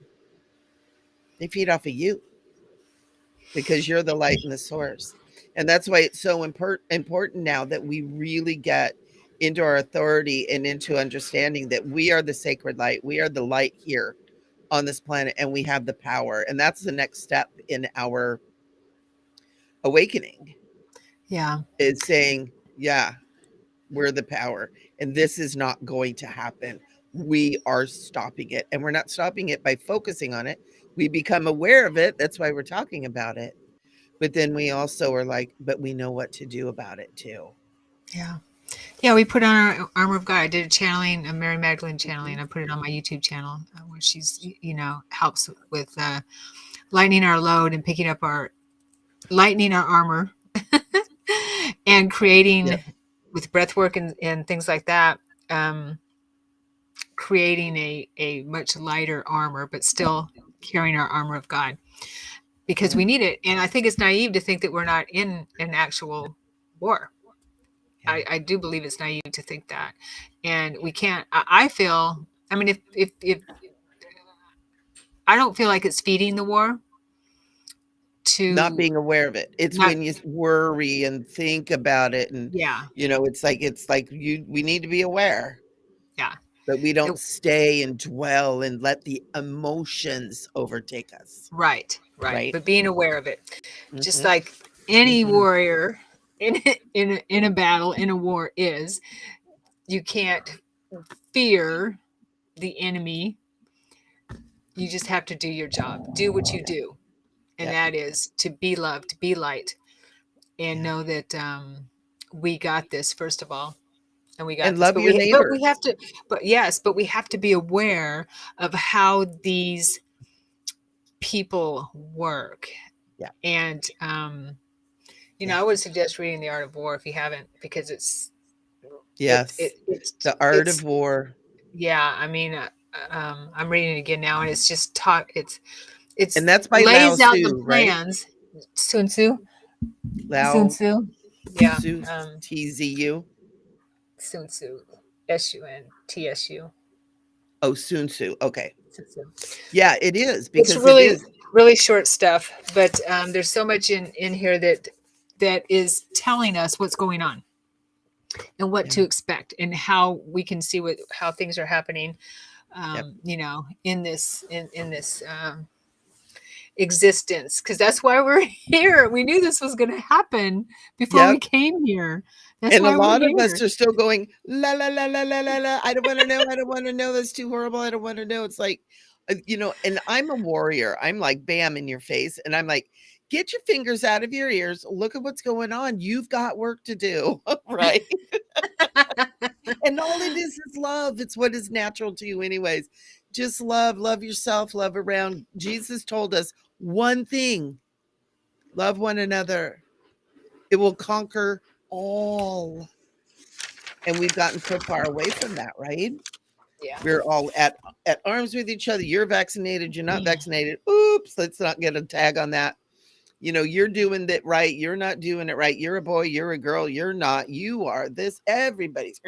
[SPEAKER 1] They feed off of you because you're the light and the source. And that's why it's so important now that we really get into our authority and into understanding that we are the sacred light. We are the light here on this planet and we have the power. And that's the next step in our awakening
[SPEAKER 2] Yeah.
[SPEAKER 1] is saying, yeah, we're the power and this is not going to happen. We are stopping it, and we're not stopping it by focusing on it. We become aware of it. That's why we're talking about it. But then we also are like, but we know what to do about it too.
[SPEAKER 2] Yeah. Yeah, we put on our armor of God. I did a channeling, a Mary Magdalene channeling.
[SPEAKER 1] Mhm.
[SPEAKER 2] I put it on my YouTube channel where she's, helps with lightening our load and picking up lightening our armor and creating
[SPEAKER 1] Yep.
[SPEAKER 2] with breath work and things like that, um, creating a much lighter armor, but still carrying our armor of God because
[SPEAKER 1] Mhm.
[SPEAKER 2] we need it. And I think it's naive to think that we're not in an actual war.
[SPEAKER 1] Yeah.
[SPEAKER 2] I do believe it's naive to think that, and we can't. I feel. I mean, if I don't feel like it's feeding the war
[SPEAKER 1] Not
[SPEAKER 2] to
[SPEAKER 1] being aware of it. It's
[SPEAKER 2] not.
[SPEAKER 1] when you worry and think about it and
[SPEAKER 2] Yeah,
[SPEAKER 1] it's like we need to be aware,
[SPEAKER 2] yeah,
[SPEAKER 1] but we don't
[SPEAKER 2] it-
[SPEAKER 1] stay and dwell and let the emotions overtake us,
[SPEAKER 2] right, right.
[SPEAKER 1] right?
[SPEAKER 2] But being aware of it, just
[SPEAKER 1] Mhm.
[SPEAKER 2] like any
[SPEAKER 1] Mhm.
[SPEAKER 2] warrior in in a battle in a war is, you can't fear the enemy. You just have to do your job. Do what you
[SPEAKER 1] Yeah.
[SPEAKER 2] do, and
[SPEAKER 1] Yep.
[SPEAKER 2] that is to be loved, be light, and
[SPEAKER 1] Yeah.
[SPEAKER 2] know that we got this first of all, and we got
[SPEAKER 1] And
[SPEAKER 2] this.
[SPEAKER 1] love
[SPEAKER 2] But
[SPEAKER 1] your
[SPEAKER 2] we
[SPEAKER 1] neighbor.
[SPEAKER 2] have to. But yes, but we have to be aware of how these people work.
[SPEAKER 1] Yeah.
[SPEAKER 2] And
[SPEAKER 1] Yeah.
[SPEAKER 2] I would suggest reading The Art of War if you haven't, because it it
[SPEAKER 1] Yes.
[SPEAKER 2] it's
[SPEAKER 1] The art of
[SPEAKER 2] it's
[SPEAKER 1] war.
[SPEAKER 2] yeah. I mean, I'm reading it again now, and it's just talk. It's
[SPEAKER 1] And that's by Lao
[SPEAKER 2] lays out the
[SPEAKER 1] Tzu, right?
[SPEAKER 2] plans. Sun Tzu. Sun
[SPEAKER 1] Lao
[SPEAKER 2] Tzu. Yeah.
[SPEAKER 1] Tzu, TZU.
[SPEAKER 2] Sun Tzu. SUNTSU.
[SPEAKER 1] Oh, Sun Tzu. Okay.
[SPEAKER 2] Sun Tzu.
[SPEAKER 1] Yeah, it is
[SPEAKER 2] It's
[SPEAKER 1] because it
[SPEAKER 2] really
[SPEAKER 1] is.
[SPEAKER 2] really short stuff, but there's so much in here that is telling us what's going on and what
[SPEAKER 1] Yeah.
[SPEAKER 2] to expect and how we can see what how things are happening.
[SPEAKER 1] Yep.
[SPEAKER 2] In this existence, because that's why we're here. We knew this was going to happen before we
[SPEAKER 1] Yep.
[SPEAKER 2] came here. That's
[SPEAKER 1] And a
[SPEAKER 2] why we're
[SPEAKER 1] lot of us
[SPEAKER 2] here.
[SPEAKER 1] are still going, la la la la la la la. I don't want to know. I don't want to know. That's too horrible. I don't want to know. It's like, and I'm a warrior. I'm like, bam, in your face. And I'm like, get your fingers out of your ears. Look at what's going on. You've got work to do. Right. And all it is love. It's what is natural to you, anyways. Just love yourself, love around. Jesus told us one thing: love one another. It will conquer all. And we've gotten so far away from that, right?
[SPEAKER 2] Yeah.
[SPEAKER 1] We're all at arms with each other. You're vaccinated, you're not vaccinated. Oops, let's not get a tag on that. You're doing that right. You're not doing it right. You're a boy, you're a girl, you're not. You are this. Everybody's.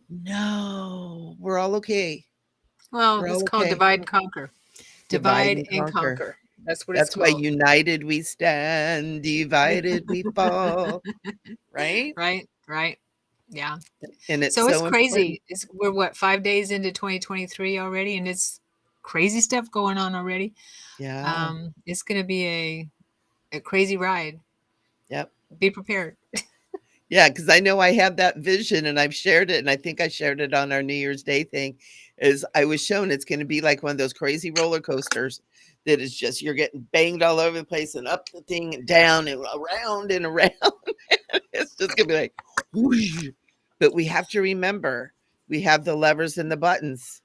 [SPEAKER 1] No, we're all okay.
[SPEAKER 2] Well,
[SPEAKER 1] We're
[SPEAKER 2] it's
[SPEAKER 1] all
[SPEAKER 2] called
[SPEAKER 1] okay.
[SPEAKER 2] divide and conquer.
[SPEAKER 1] Divide
[SPEAKER 2] Divide
[SPEAKER 1] and
[SPEAKER 2] and
[SPEAKER 1] conquer.
[SPEAKER 2] conquer. That's what it's
[SPEAKER 1] That's why
[SPEAKER 2] called.
[SPEAKER 1] united we stand, divided we fall. Right?
[SPEAKER 2] Right? Right. Yeah.
[SPEAKER 1] And it's
[SPEAKER 2] So it's
[SPEAKER 1] so important.
[SPEAKER 2] crazy. We're what, 5 days into 2023 already, and it's crazy stuff going on already.
[SPEAKER 1] Yeah.
[SPEAKER 2] It's going to be a crazy ride.
[SPEAKER 1] Yep.
[SPEAKER 2] Be prepared.
[SPEAKER 1] Yeah, because I know I have that vision and I've shared it, and I think I shared it on our New Year's Day thing. Is I was shown it's going to be like one of those crazy roller coasters that is just you're getting banged all over the place and up the thing and down and around and around. It's just going to be like, whoosh. But we have to remember we have the levers and the buttons.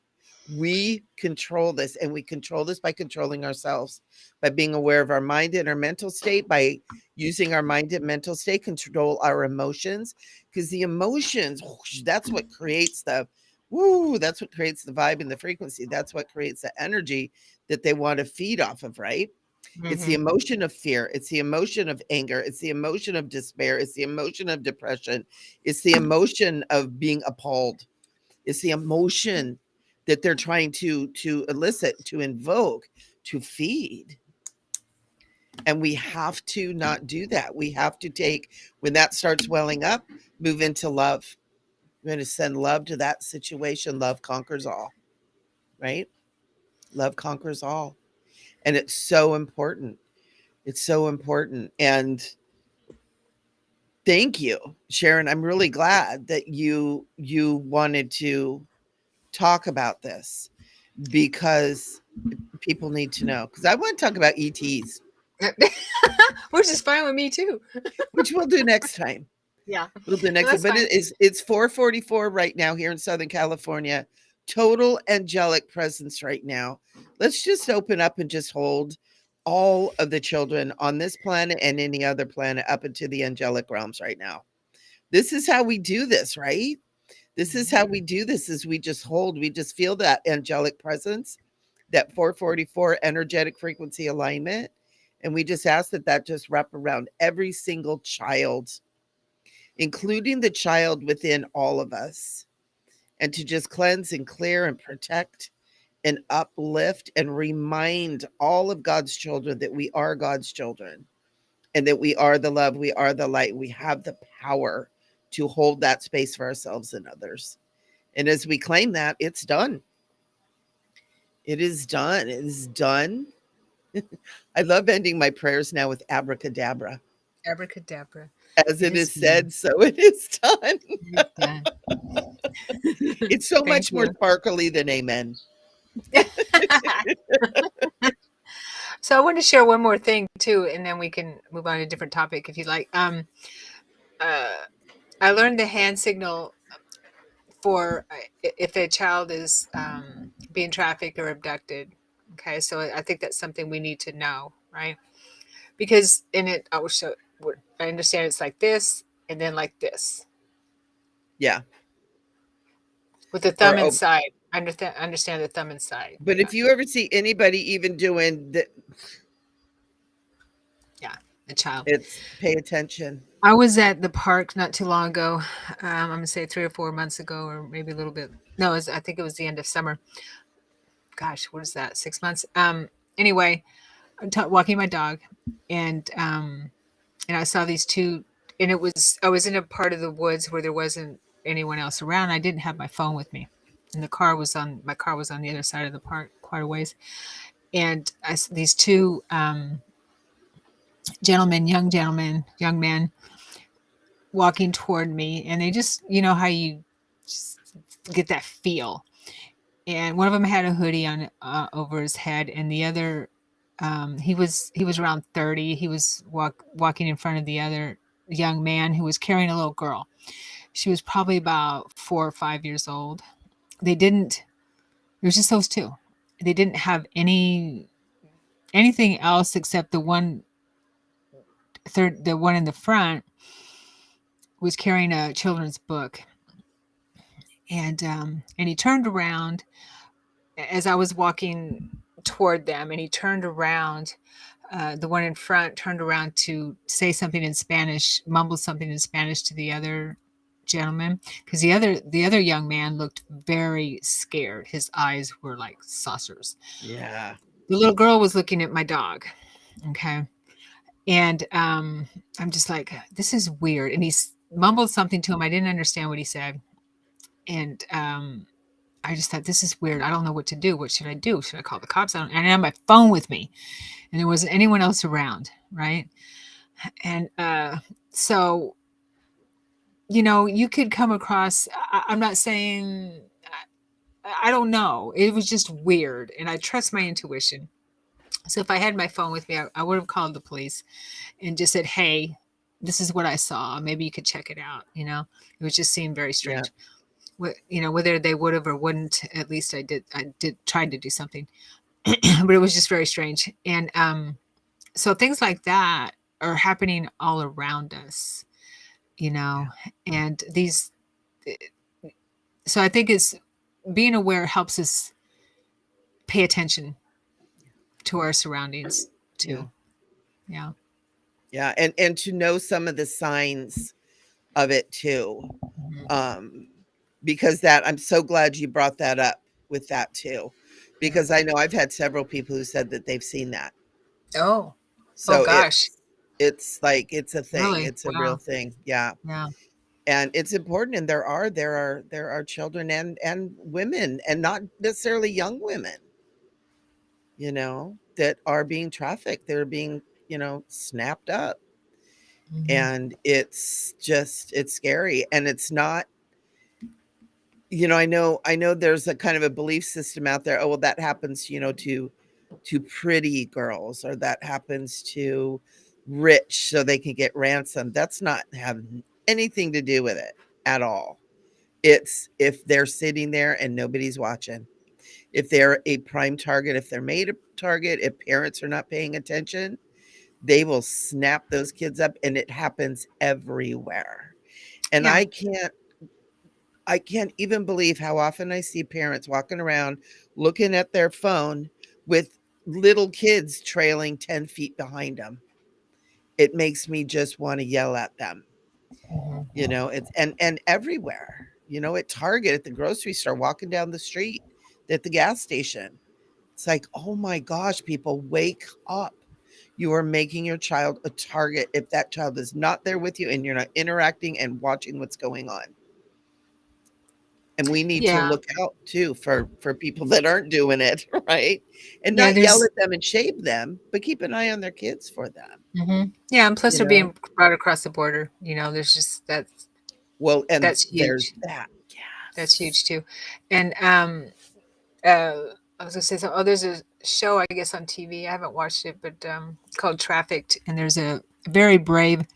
[SPEAKER 1] We control this, and we control this by controlling ourselves, by being aware of our mind and our mental state, by using our mind and mental state, control our emotions, because the emotions, whoosh, that's what creates the woo, that's what creates the vibe and the frequency. That's what creates the energy that they want to feed off of, right? It's the
[SPEAKER 2] Hmm.
[SPEAKER 1] emotion of fear. It's the emotion of anger. It's the emotion of despair. It's the emotion of depression. It's the emotion of being appalled. It's the emotion that they're trying to elicit, to invoke, to feed. And we have to not do that. We have to take when that starts welling up, move into love. We're going to send love to that situation. Love conquers all, right? Love conquers all. And it's so important. It's so important. And thank you, Sharon. I'm really glad that you wanted to talk about this because people need to know. Because I want to talk about ETs,
[SPEAKER 2] Which is fine with me too.
[SPEAKER 1] which we'll do next time.
[SPEAKER 2] Yeah.
[SPEAKER 1] We'll do
[SPEAKER 2] No,
[SPEAKER 1] next time.
[SPEAKER 2] that's
[SPEAKER 1] But
[SPEAKER 2] fine.
[SPEAKER 1] it's 4:44 right now here in Southern California. Total angelic presence right now. Let's just open up and just hold all of the children on this planet and any other planet up into the angelic realms right now. This is how we do this, right? This is how we do this is we just hold, we just feel that angelic presence, that 444 energetic frequency alignment. And we just ask that that just wrap around every single child, including the child within all of us, and to just cleanse and clear and protect and uplift and remind all of God's children that we are God's children and that we are the love, we are the light, we have the power to hold that space for ourselves and others. And as we claim that, it's done. It is done. It is done. I love ending my prayers now with abracadabra.
[SPEAKER 2] Abracadabra.
[SPEAKER 1] As
[SPEAKER 2] It
[SPEAKER 1] it
[SPEAKER 2] is
[SPEAKER 1] is
[SPEAKER 2] done.
[SPEAKER 1] said, so it is done.
[SPEAKER 2] It is done.
[SPEAKER 1] It's so
[SPEAKER 2] Thank
[SPEAKER 1] much more
[SPEAKER 2] you.
[SPEAKER 1] sparkly than amen.
[SPEAKER 2] So I want to share one more thing too, and then we can move on to a different topic if you like. Uh, I learned the hand signal for if a child is being trafficked or abducted. Okay, so I think that's something we need to know, right? Because in it, I will show. I understand it's like this, and then like this,
[SPEAKER 1] Yeah.
[SPEAKER 2] with the
[SPEAKER 1] Or
[SPEAKER 2] thumb
[SPEAKER 1] oh,
[SPEAKER 2] inside. I understand the thumb inside.
[SPEAKER 1] but
[SPEAKER 2] Yeah,
[SPEAKER 1] if you ever see anybody even doing that,
[SPEAKER 2] yeah, a child.
[SPEAKER 1] it's pay attention.
[SPEAKER 2] I was at the park not too long ago. I'm gonna say 3 or 4 months ago, or maybe a little bit. No, I think it was the end of summer. gosh, what is that? 6 months. Anyway, I'm walking my dog, and I saw these two, and I was in a part of the woods where there wasn't anyone else around. I didn't have my phone with me, and my car was on the other side of the park quite a ways, and these two young men walking toward me, and they just, you know how you just get that feel. And one of them had a hoodie on over his head, and the other, he was around 30. He was walking in front of the other young man who was carrying a little girl. She was probably about 4 or 5 years old. They didn't. It was just those two. They didn't have anything else except the one in the front was carrying a children's book, and he turned around as I was walking toward them, and he turned around. The one in front turned around to say something in Spanish, mumbled something in Spanish to the other gentleman, because the other young man looked very scared. His eyes were like saucers.
[SPEAKER 1] Yeah.
[SPEAKER 2] The little girl was looking at my dog. Okay. And I'm just like, this is weird. And he mumbled something to him. I didn't understand what he said. And I just thought, this is weird. I don't know what to do. What should I do? Should I call the cops? And I had my phone with me, and there wasn't anyone else around. Right. And so, you could come across, I'm not saying, I don't know. It was just weird. And I trust my intuition. So if I had my phone with me, I would have called the police and just said, hey, this is what I saw. Maybe you could check it out. It was just seemed very
[SPEAKER 1] Yeah.
[SPEAKER 2] strange. Whether they would have or wouldn't, at least I did try to do something, but it was just very strange. And so things like that are happening all around us,
[SPEAKER 1] Yeah.
[SPEAKER 2] and these, so I think it's being aware helps us pay attention to our surroundings
[SPEAKER 1] Yeah.
[SPEAKER 2] too. Yeah.
[SPEAKER 1] Yeah. And to know some of the signs of it too.
[SPEAKER 2] Mhm.
[SPEAKER 1] Um, because that I'm so glad you brought that up with that too.
[SPEAKER 2] Yeah.
[SPEAKER 1] Because I know I've had several people who said that they've seen that.
[SPEAKER 2] Oh. Oh
[SPEAKER 1] So
[SPEAKER 2] gosh.
[SPEAKER 1] it's like it's a thing.
[SPEAKER 2] Really?
[SPEAKER 1] It's a real
[SPEAKER 2] Wow.
[SPEAKER 1] thing. Yeah.
[SPEAKER 2] Yeah.
[SPEAKER 1] And it's important, and there are children and women, and not necessarily young women, that are being trafficked. They're being, snapped up.
[SPEAKER 2] Mhm.
[SPEAKER 1] And it's scary, and it's not. I know there's a kind of a belief system out there. Oh, well, that happens, to pretty girls, or that happens to rich so they can get ransom. That's not have anything to do with it at all. It's if they're sitting there and nobody's watching. If they're a prime target, if they're made a target, if parents are not paying attention, they will snap those kids up, and it happens everywhere. And
[SPEAKER 2] Yeah.
[SPEAKER 1] I can't even believe how often I see parents walking around looking at their phone with little kids trailing 10 feet behind them. It makes me just want to yell at them.
[SPEAKER 2] Mhm.
[SPEAKER 1] It's and everywhere. At Target, at the grocery store, walking down the street, at the gas station. It's like, oh my gosh, people, wake up. You are making your child a target if that child is not there with you and you're not interacting and watching what's going on. And we need to
[SPEAKER 2] Yeah.
[SPEAKER 1] look out too for people that aren't doing it, right? And
[SPEAKER 2] Yeah.
[SPEAKER 1] not yell
[SPEAKER 2] There's.
[SPEAKER 1] at them and shame them, but keep an eye on their kids for them,
[SPEAKER 2] Yeah, and plus
[SPEAKER 1] you
[SPEAKER 2] they're
[SPEAKER 1] know?
[SPEAKER 2] being brought across the border. There's just
[SPEAKER 1] Well, and
[SPEAKER 2] that's
[SPEAKER 1] there's
[SPEAKER 2] huge.
[SPEAKER 1] that.
[SPEAKER 2] That's
[SPEAKER 1] Yes.
[SPEAKER 2] huge too. And I was gonna say so. Oh, there's a show I guess on TV. I haven't watched it, but called Trafficked, and there's a very brave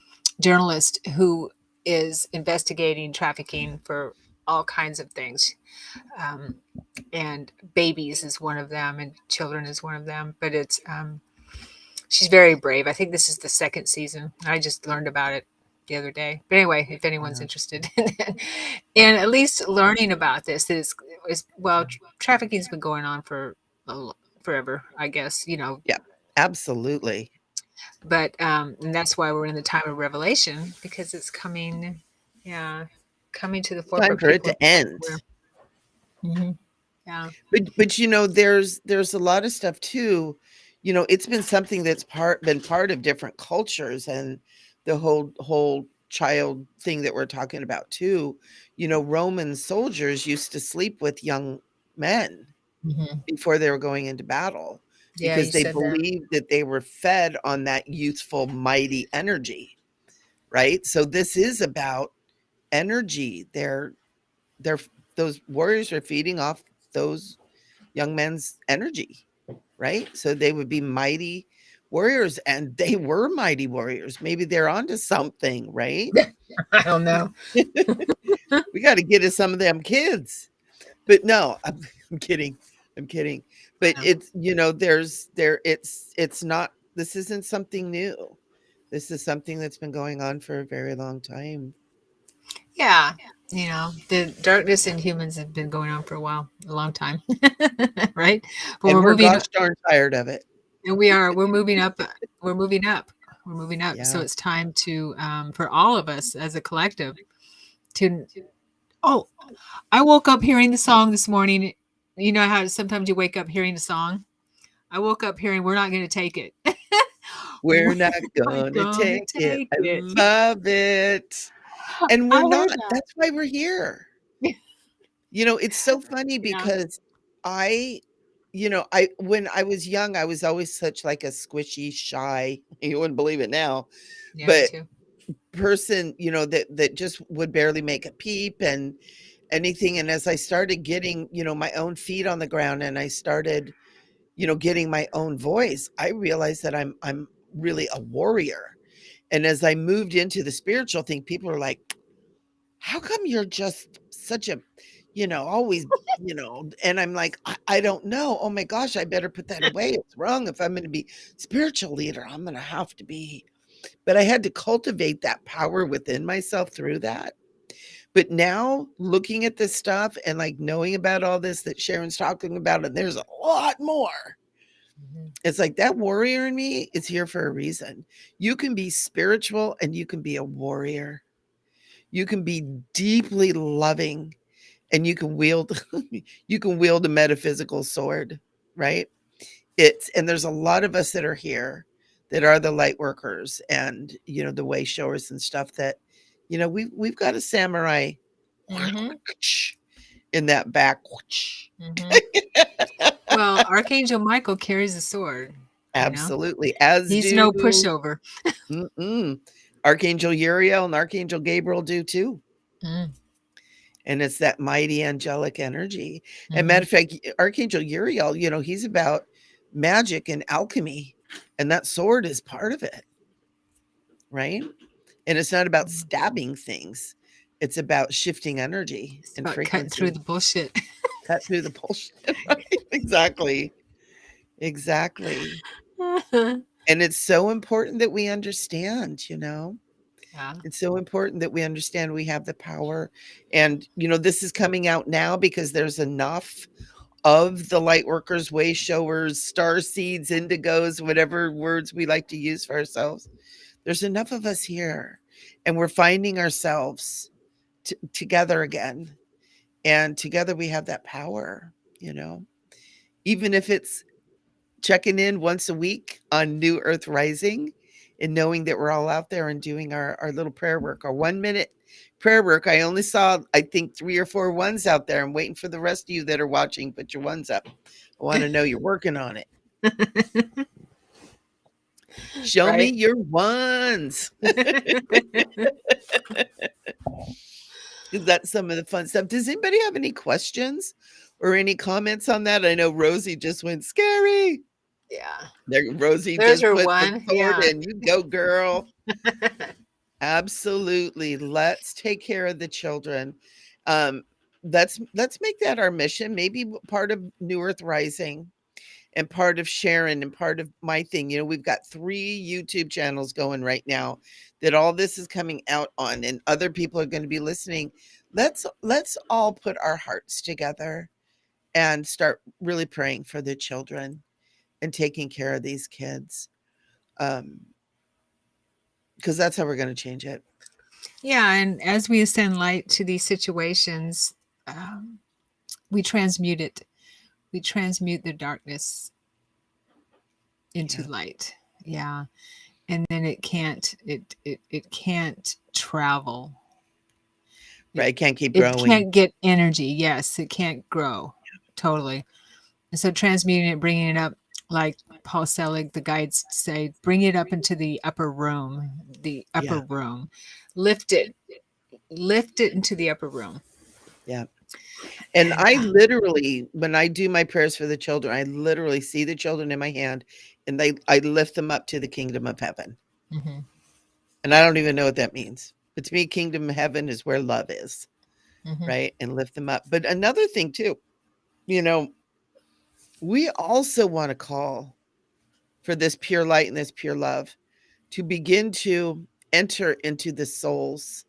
[SPEAKER 2] journalist who is investigating trafficking for all kinds of things. Um, and babies is one of them, and children is one of them. But she's very brave. I think this is the second season. I just learned about it the other day. But anyway, if anyone's
[SPEAKER 1] Yeah.
[SPEAKER 2] interested, and at least learning about this is well, trafficking's been going on for forever, I guess.
[SPEAKER 1] Yeah. Absolutely.
[SPEAKER 2] But and that's why we're in the time of revelation because it's coming, yeah, coming to the
[SPEAKER 1] Time
[SPEAKER 2] forefront.
[SPEAKER 1] for it
[SPEAKER 2] People are
[SPEAKER 1] to end.
[SPEAKER 2] becoming aware. Mhm. Yeah.
[SPEAKER 1] But there's a lot of stuff too. It's been something that's been part of different cultures, and the whole child thing that we're talking about too. Roman soldiers used to sleep with young men
[SPEAKER 2] Hmm.
[SPEAKER 1] before they were going into battle
[SPEAKER 2] Yeah,
[SPEAKER 1] because
[SPEAKER 2] you
[SPEAKER 1] they
[SPEAKER 2] said that.
[SPEAKER 1] believed that they were fed on that youthful, mighty energy, right? So this is about energy. They're those warriors are feeding off those young men's energy, right? So they would be mighty warriors, and they were mighty warriors. Maybe they're onto something, right?
[SPEAKER 2] I don't know.
[SPEAKER 1] We got to get to some of them kids. But no, I'm kidding. I'm kidding. But
[SPEAKER 2] I know.
[SPEAKER 1] it's not. This isn't something new. This is something that's been going on for a very long time.
[SPEAKER 2] Yeah. The darkness in humans have been going on for a while, a long time, right? But
[SPEAKER 1] And
[SPEAKER 2] we're
[SPEAKER 1] we're
[SPEAKER 2] moving,
[SPEAKER 1] gosh darn tired of it.
[SPEAKER 2] and we're moving up. We're moving up. We're moving up. So
[SPEAKER 1] Yeah.
[SPEAKER 2] it's time to, for all of us as a collective, to. Oh, I woke up hearing the song this morning. You know how sometimes you wake up hearing a song? I woke up hearing "We're Not Going to Take It."
[SPEAKER 1] We're
[SPEAKER 2] We're
[SPEAKER 1] not
[SPEAKER 2] not
[SPEAKER 1] gonna
[SPEAKER 2] gonna
[SPEAKER 1] take it.
[SPEAKER 2] take
[SPEAKER 1] I
[SPEAKER 2] it.
[SPEAKER 1] love it. And
[SPEAKER 2] I
[SPEAKER 1] we're not.
[SPEAKER 2] heard that.
[SPEAKER 1] That's why we're here. It's so funny
[SPEAKER 2] Yeah.
[SPEAKER 1] because I I when I was young, I was always such like a squishy, shy, you wouldn't believe it now,
[SPEAKER 2] Yeah, me
[SPEAKER 1] but
[SPEAKER 2] too.
[SPEAKER 1] person, that just would barely make a peep and anything. And as I started getting, my own feet on the ground, and I started, getting my own voice, I realized that I'm really a warrior. And as I moved into the spiritual thing, people are like, how come you're just such a, always, and I'm like, I don't know. Oh my gosh, I better put that away. It's wrong. If I'm going to be spiritual leader, I'm going to have to be. But I had to cultivate that power within myself through that. But now looking at this stuff and like knowing about all this that Sharon's talking about, and there's a lot more.
[SPEAKER 2] Mhm.
[SPEAKER 1] It's like that warrior in me is here for a reason. You can be spiritual and you can be a warrior. You can be deeply loving and you can wield you can wield a metaphysical sword, right? And there's a lot of us that are here that are the light workers and the way showers and stuff that we've got a samurai
[SPEAKER 2] Mhm.
[SPEAKER 1] in that back.
[SPEAKER 2] Mhm. Well, Archangel Michael carries a sword, you know?
[SPEAKER 1] Absolutely, as
[SPEAKER 2] He's
[SPEAKER 1] do
[SPEAKER 2] no pushover.
[SPEAKER 1] Archangel Uriel and Archangel Gabriel do too.
[SPEAKER 2] Mm,
[SPEAKER 1] And it's that mighty angelic energy. And matter
[SPEAKER 2] mhm.
[SPEAKER 1] of fact, Archangel Uriel, he's about magic and alchemy, and that sword is part of it, right? And it's not about
[SPEAKER 2] Mhm.
[SPEAKER 1] stabbing things. It's about shifting energy
[SPEAKER 2] It's
[SPEAKER 1] and
[SPEAKER 2] about cutting through
[SPEAKER 1] frequency.
[SPEAKER 2] the bullshit.
[SPEAKER 1] Cut through the bullshit, right? Exactly. Exactly. And it's so important that we understand.
[SPEAKER 2] Yeah.
[SPEAKER 1] It's so important that we understand we have the power. And, this is coming out now because there's enough of the light workers, way showers, star seeds, indigos, whatever words we like to use for ourselves. There's enough of us here, and we're finding ourselves together again. And together we have that power, even if it's checking in once a week on New Earth Rising and knowing that we're all out there and doing our little prayer work, our 1 minute prayer work. I only saw, I think, 3 or 4 ones out there. I'm waiting for the rest of you that are watching. Put your ones up. I want to know you're working on it. Show me
[SPEAKER 2] Right?
[SPEAKER 1] your ones. Is that some of the fun stuff? Does anybody have any questions or any comments on that? I know Rosie just went scary.
[SPEAKER 2] Yeah.
[SPEAKER 1] There, Rosie
[SPEAKER 2] There's
[SPEAKER 1] just
[SPEAKER 2] her
[SPEAKER 1] put the
[SPEAKER 2] one.
[SPEAKER 1] sword
[SPEAKER 2] Yeah.
[SPEAKER 1] in. You go, girl. Absolutely. Let's take care of the children. Um, let's make that our mission. Maybe part of New Earth Rising and part of Sharon and part of my thing. We've got 3 YouTube channels going right now that all this is coming out on, and other people are going to be listening. Let's all put our hearts together and start really praying for the children and taking care of these kids. Because that's how we're going to change it.
[SPEAKER 2] Yeah, and as we send light to these situations, we transmute it. we transmute the darkness into
[SPEAKER 1] Yeah.
[SPEAKER 2] light. Yeah. And then it can't travel. It
[SPEAKER 1] Right. Can't keep
[SPEAKER 2] it
[SPEAKER 1] growing.
[SPEAKER 2] can't get energy. Yes, it can't grow. Totally. And so transmuting it, bringing it up, like Paul Selig, the guides say, bring it up into the upper room, the upper
[SPEAKER 1] Yeah.
[SPEAKER 2] room. Lift it into the upper room.
[SPEAKER 1] Yeah. And
[SPEAKER 2] And
[SPEAKER 1] I literally, when I do my prayers for the children, I literally see the children in my hand and I lift them up to the kingdom of heaven.
[SPEAKER 2] mhm,
[SPEAKER 1] And I don't even know what that means. But to me, kingdom of heaven is where love is,
[SPEAKER 2] mhm.
[SPEAKER 1] right? And lift them up. But another thing too, you know, we also want to call for this pure light and this pure love to begin to enter into the souls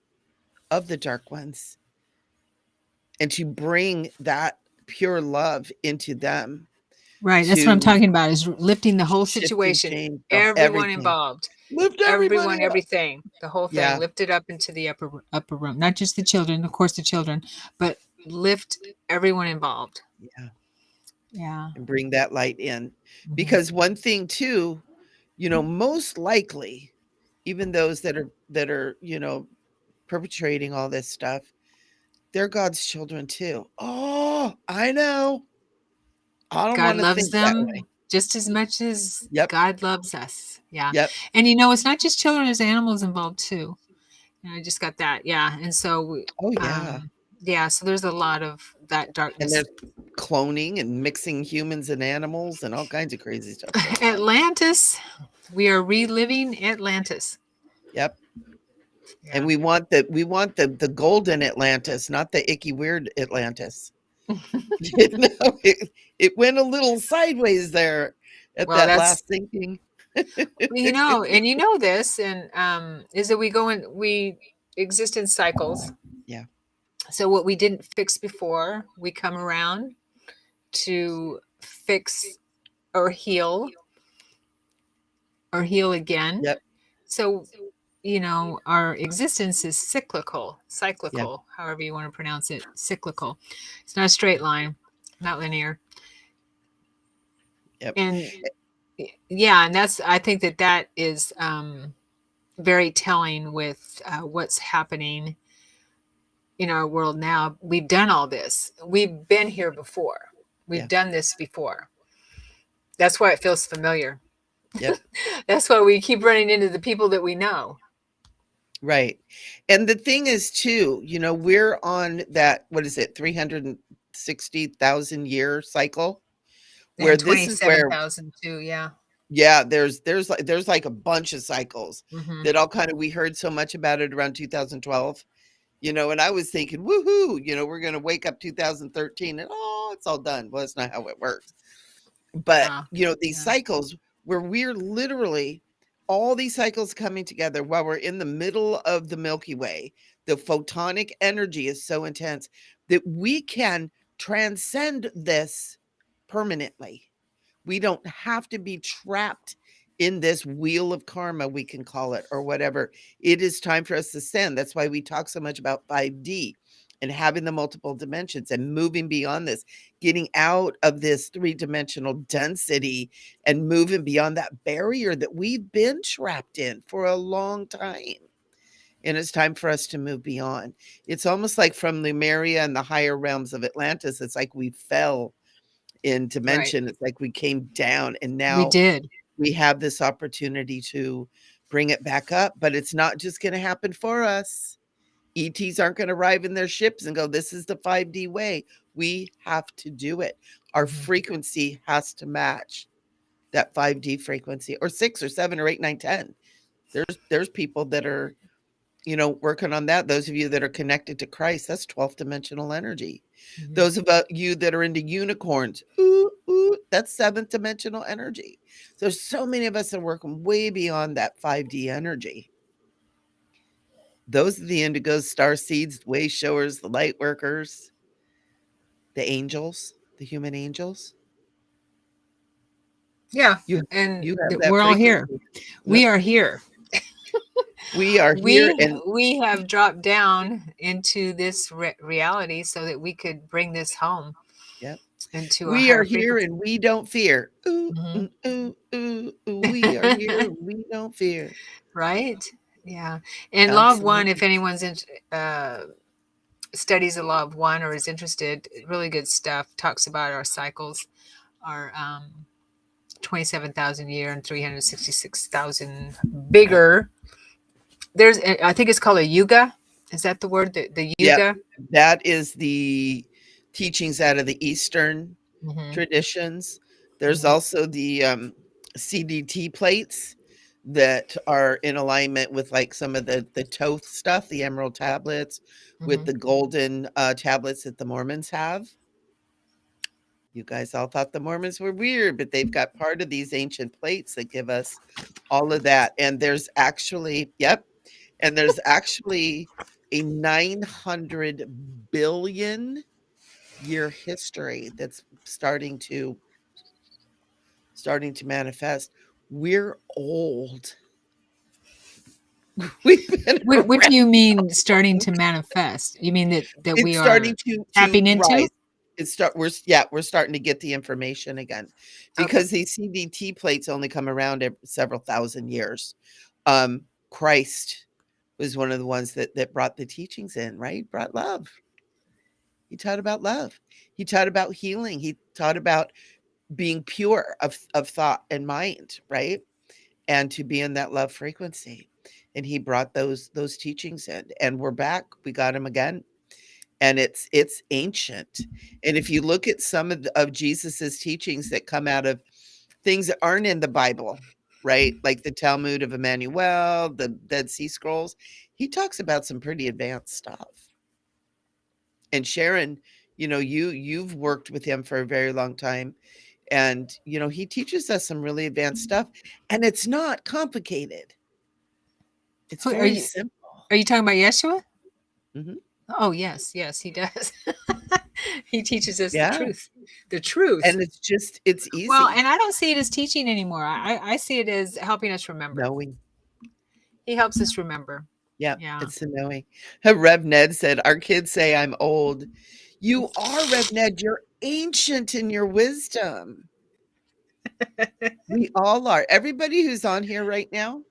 [SPEAKER 1] of the dark ones and to bring that pure love into them
[SPEAKER 2] Right. That's what I'm
[SPEAKER 1] to
[SPEAKER 2] talking about is lifting the whole
[SPEAKER 1] shift and
[SPEAKER 2] situation,
[SPEAKER 1] change
[SPEAKER 2] everyone
[SPEAKER 1] everything.
[SPEAKER 2] involved,
[SPEAKER 1] Lift everybody
[SPEAKER 2] everyone,
[SPEAKER 1] up.
[SPEAKER 2] everything, the whole thing,
[SPEAKER 1] Yeah,
[SPEAKER 2] lift it up into the upper room. Not just the children, of course the children, but lift everyone involved.
[SPEAKER 1] yeah,
[SPEAKER 2] Yeah.
[SPEAKER 1] and bring that light in.
[SPEAKER 2] Mhm.
[SPEAKER 1] Because one thing too, most likely, even those that are, perpetrating all this stuff, they're God's children too. Oh, I know. I don't
[SPEAKER 2] God
[SPEAKER 1] want to
[SPEAKER 2] loves
[SPEAKER 1] think that way.
[SPEAKER 2] them just as much as
[SPEAKER 1] Yep,
[SPEAKER 2] God loves us. Yeah.
[SPEAKER 1] yep.
[SPEAKER 2] And it's not just children, there's animals involved too. And I just got that. Yeah. And so
[SPEAKER 1] Oh yeah.
[SPEAKER 2] yeah, so there's a lot of that
[SPEAKER 1] And
[SPEAKER 2] darkness.
[SPEAKER 1] there's cloning and mixing humans and animals and all kinds of crazy stuff going on.
[SPEAKER 2] Atlantis, we are reliving Atlantis.
[SPEAKER 1] Yep. And
[SPEAKER 2] Yeah.
[SPEAKER 1] we want the golden Atlantis, not the icky weird Atlantis. You know, it went a little sideways there at
[SPEAKER 2] Well,
[SPEAKER 1] that
[SPEAKER 2] that's
[SPEAKER 1] last thinking.
[SPEAKER 2] well, and this, and is that we exist in cycles.
[SPEAKER 1] Yeah.
[SPEAKER 2] So what we didn't fix before, we come around to fix or heal again.
[SPEAKER 1] Yep.
[SPEAKER 2] So, our existence is
[SPEAKER 1] Yep.
[SPEAKER 2] cyclical, however you want to pronounce it, cyclical. It's not a straight line, not linear.
[SPEAKER 1] Yep.
[SPEAKER 2] And yeah, and I think that is very telling with what's happening in our world now. We've done all this. We've been here before. We've
[SPEAKER 1] Yeah.
[SPEAKER 2] done this before. That's why it feels familiar.
[SPEAKER 1] Yep.
[SPEAKER 2] That's why we keep running into the people that we know.
[SPEAKER 1] Right. And the thing is too, we're on that, what is it, 360,000 year cycle where
[SPEAKER 2] And
[SPEAKER 1] this is where
[SPEAKER 2] 27,000 too, yeah.
[SPEAKER 1] yeah, there's like a bunch of cycles
[SPEAKER 2] Mhm.
[SPEAKER 1] that all kind of we heard so much about it around 2012, and I was thinking, woohoo, we're going to wake up 2013 and it's all done. Well, that's not how it works. But,
[SPEAKER 2] Ah,
[SPEAKER 1] these
[SPEAKER 2] yeah.
[SPEAKER 1] cycles where we're literally all these cycles coming together while we're in the middle of the Milky Way, the photonic energy is so intense that we can transcend this permanently. We don't have to be trapped in this wheel of karma, we can call it, or whatever. It is time for us to ascend. That's why we talk so much about 5D and having the multiple dimensions and moving beyond this, getting out of this three-dimensional density and moving beyond that barrier that we've been trapped in for a long time. And it's time for us to move beyond. It's almost like from Lemuria and the higher realms of Atlantis, it's like we fell in
[SPEAKER 2] Right.
[SPEAKER 1] dimension. It's like we came down and
[SPEAKER 2] We
[SPEAKER 1] now
[SPEAKER 2] did.
[SPEAKER 1] we have this opportunity to bring it back up, but it's not just going to happen for us. ETs aren't going to arrive in their ships and go, this is the 5D way. We have to do it. Our
[SPEAKER 2] Mhm.
[SPEAKER 1] frequency has to match that 5D frequency, or 6 or 7 or 8, 9, 10. There's people that are, working on that. Those of you that are connected to Christ, that's 12th dimensional energy.
[SPEAKER 2] Mhm.
[SPEAKER 1] Those of you that are into unicorns, that's 7th dimensional energy. There's so many of us that are working way beyond that 5D energy. Those are the indigos, star seeds, way showers, the light workers, the angels, the human angels.
[SPEAKER 2] Yeah,
[SPEAKER 1] You
[SPEAKER 2] and
[SPEAKER 1] you have that
[SPEAKER 2] we're all here.
[SPEAKER 1] frequency.
[SPEAKER 2] We
[SPEAKER 1] Yep.
[SPEAKER 2] are here.
[SPEAKER 1] We are here and
[SPEAKER 2] We have dropped down into this reality so that we could bring this home
[SPEAKER 1] yep.
[SPEAKER 2] into a
[SPEAKER 1] We are
[SPEAKER 2] higher
[SPEAKER 1] here
[SPEAKER 2] frequency.
[SPEAKER 1] and we don't fear. Ooh,
[SPEAKER 2] Hmm.
[SPEAKER 1] ooh, ooh, ooh. We are here and we don't fear.
[SPEAKER 2] Right? Yeah. And Law of One, if
[SPEAKER 1] Absolutely.
[SPEAKER 2] anyone's uh, studies the Law of One or is interested, really good stuff. Talks about our cycles, our 27,000 year and 366,000 bigger. There's, I think it's called a yuga. Is that the word? The
[SPEAKER 1] Yep.
[SPEAKER 2] yuga?
[SPEAKER 1] That is the teachings out of the Eastern
[SPEAKER 2] Hmm.
[SPEAKER 1] traditions. There's
[SPEAKER 2] Hmm.
[SPEAKER 1] also the CDT plates that are in alignment with like some of the Thoth stuff, the emerald tablets, with
[SPEAKER 2] Hmm.
[SPEAKER 1] the golden tablets that the Mormons have. You guys all thought the Mormons were weird, but they've got part of these ancient plates that give us all of that. And there's actually, yep, and there's actually a 900 billion year history that's starting to manifest. We're old. We've been
[SPEAKER 2] What do
[SPEAKER 1] around.
[SPEAKER 2] you mean starting to manifest? You mean that we
[SPEAKER 1] It's starting
[SPEAKER 2] are
[SPEAKER 1] to
[SPEAKER 2] tapping into?
[SPEAKER 1] rise. We're starting to get the information again
[SPEAKER 2] Okay.
[SPEAKER 1] because these CDT plates only come around every several thousand years. Christ was one of the ones that brought the teachings in, right? Brought love. He taught about love. He taught about healing. He taught about being pure of thought and mind, right? And to be in that love frequency. And he brought those teachings in, and we're back. We got them again, and it's ancient. And if you look at some of Jesus's teachings that come out of things that aren't in the Bible, right? Like the Talmud of Emmanuel, the Dead Sea Scrolls, he talks about some pretty advanced stuff. And Sharon, you've worked with him for a very long time, and he teaches us some really advanced stuff, and it's not complicated. It's
[SPEAKER 2] Who
[SPEAKER 1] very simple.
[SPEAKER 2] are you talking about Yeshua?
[SPEAKER 1] Mhm.
[SPEAKER 2] Oh yes, yes, he does. He teaches us the
[SPEAKER 1] Yeah,
[SPEAKER 2] truth. The truth.
[SPEAKER 1] and it's
[SPEAKER 2] Well,
[SPEAKER 1] easy
[SPEAKER 2] and I don't see it as teaching anymore. I see it as helping us remember.
[SPEAKER 1] knowing.
[SPEAKER 2] He helps us remember.
[SPEAKER 1] Yeah,
[SPEAKER 2] Yeah.
[SPEAKER 1] it's the knowing. Rev Ned said, "Our kids say I'm old." You are, Rev Ned. You're ancient in your wisdom. We all are. Everybody who's on here right now,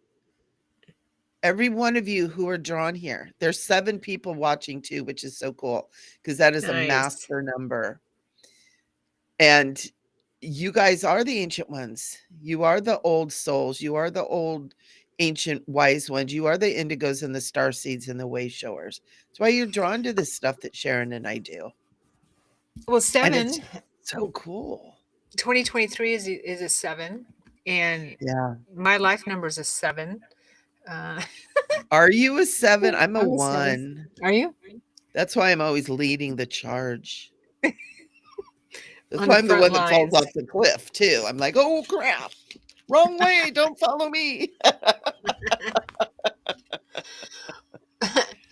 [SPEAKER 1] every one of you who are drawn here, there's 7 people watching too, which is so cool because that is a
[SPEAKER 2] Nice.
[SPEAKER 1] master number. And you guys are the ancient ones. You are the old souls. You are the old ancient wise ones. You are the indigos and the star seeds and the way showers. That's why you're drawn to this stuff that Sharon and I do.
[SPEAKER 2] Well,
[SPEAKER 1] And it's
[SPEAKER 2] 7,
[SPEAKER 1] so cool.
[SPEAKER 2] 2023 is a 7, and
[SPEAKER 1] Yeah.
[SPEAKER 2] my life number is a 7. Uh,
[SPEAKER 1] Are you a 7? I'm a
[SPEAKER 2] I'm a 7.
[SPEAKER 1] 1.
[SPEAKER 2] Are you
[SPEAKER 1] That's why I'm always leading the charge. That's
[SPEAKER 2] on the
[SPEAKER 1] why I'm the
[SPEAKER 2] front
[SPEAKER 1] one that falls
[SPEAKER 2] lines?
[SPEAKER 1] off the cliff too. I'm like, "Oh crap. Wrong way. Don't follow me."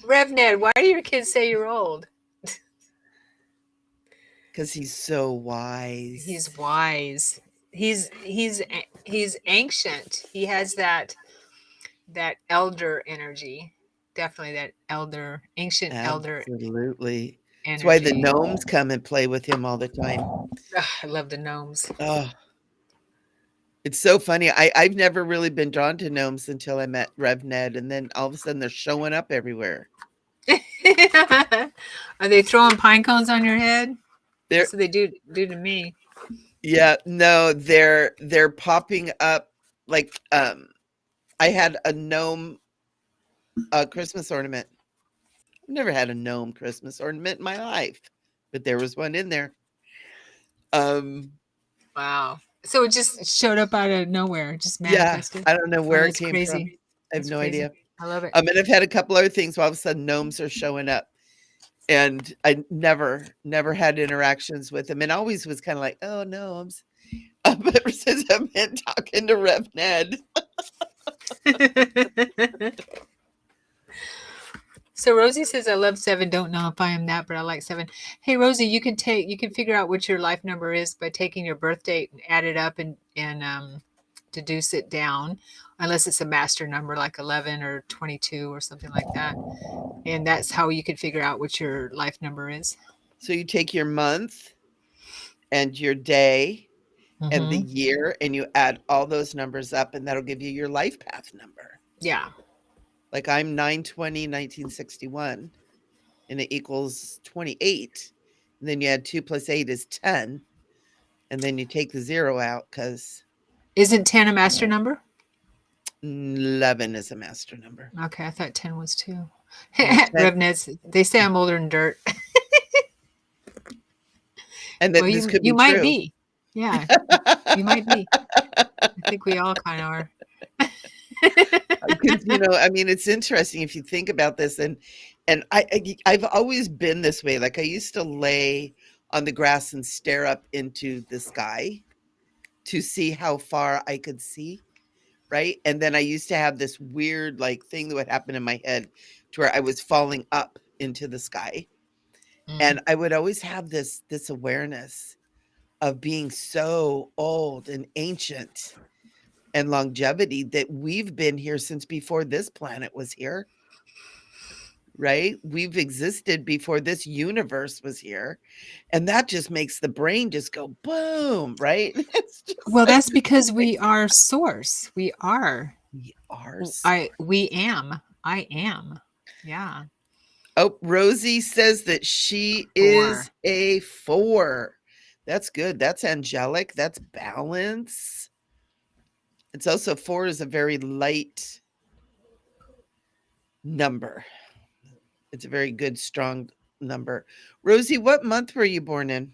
[SPEAKER 2] RevNed, why do your kids say you're old?
[SPEAKER 1] Cuz he's so wise.
[SPEAKER 2] He's wise. He's ancient. He has that elder energy. Definitely that elder, ancient elder
[SPEAKER 1] Absolutely. That's why the
[SPEAKER 2] energy.
[SPEAKER 1] gnomes come and play with him all the time.
[SPEAKER 2] Ugh, I love the gnomes.
[SPEAKER 1] Oh, it's so funny. I've never really been drawn to gnomes until I met Rev Ned, and then all of a sudden they're showing up everywhere.
[SPEAKER 2] Are they throwing pine cones on your head?
[SPEAKER 1] They're
[SPEAKER 2] That's what they do to me.
[SPEAKER 1] yeah, no, they're popping up like I had a gnome Christmas ornament. I've never had a gnome Christmas ornament in my life, but there was one in there. Um
[SPEAKER 2] Wow. So it just showed up out of nowhere, just
[SPEAKER 1] yeah,
[SPEAKER 2] manifested.
[SPEAKER 1] I don't know
[SPEAKER 2] Oh,
[SPEAKER 1] where it
[SPEAKER 2] that's
[SPEAKER 1] came from.
[SPEAKER 2] crazy.
[SPEAKER 1] I have
[SPEAKER 2] That's
[SPEAKER 1] no
[SPEAKER 2] crazy.
[SPEAKER 1] idea.
[SPEAKER 2] I love it.
[SPEAKER 1] And I've had a couple other things where all of a sudden gnomes are showing up. And I never had interactions with them, and always was kinda like, "Oh, gnomes." But ever since I've been talking to Rev Ned.
[SPEAKER 2] So Rosie says, "I love 7. Don't know if I am that, but I like 7." Hey Rosie, you can figure out what your life number is by taking your birth date and add it up and deduce it down, unless it's a master number like 11 or 22 or something like that. And that's how you can figure out what your life number is.
[SPEAKER 1] So you take your month and your day and the
[SPEAKER 2] Mm-hmm.
[SPEAKER 1] year, and you add all those numbers up, and that'll give you your life path number.
[SPEAKER 2] Yeah.
[SPEAKER 1] Like I'm 9/20/1961, and it equals 28. And then you add 2 plus 8 is 10. And then you take the 0 out because
[SPEAKER 2] Isn't 10 a master number?
[SPEAKER 1] 11 is a master number.
[SPEAKER 2] Okay, I thought 10 was too.
[SPEAKER 1] No, 10.
[SPEAKER 2] Revneds, they say I'm older than dirt.
[SPEAKER 1] And
[SPEAKER 2] Well,
[SPEAKER 1] that this could
[SPEAKER 2] you
[SPEAKER 1] be
[SPEAKER 2] might
[SPEAKER 1] true.
[SPEAKER 2] be. Yeah, you might be. I think we all kind of are.
[SPEAKER 1] Because, I mean, it's interesting if you think about this, and I've always been this way. Like I used to lay on the grass and stare up into the sky to see how far I could see, right? And then I used to have this weird like thing that would happen in my head to where I was falling up into the sky.
[SPEAKER 2] Mm.
[SPEAKER 1] And I would always have this awareness of being so old and ancient and longevity that we've been here since before this planet was here, right? We've existed before this universe was here. And that just makes the brain just go boom, right? It's just
[SPEAKER 2] Well,
[SPEAKER 1] like
[SPEAKER 2] that's because we are source. We are.
[SPEAKER 1] we are.
[SPEAKER 2] We am. I am. Yeah.
[SPEAKER 1] Oh, Rosie says that she is
[SPEAKER 2] 4.
[SPEAKER 1] a 4. That's good. That's angelic. That's balance. It's also 4 is a very light number. It's a very good, strong number. Rosie, what month were you born in?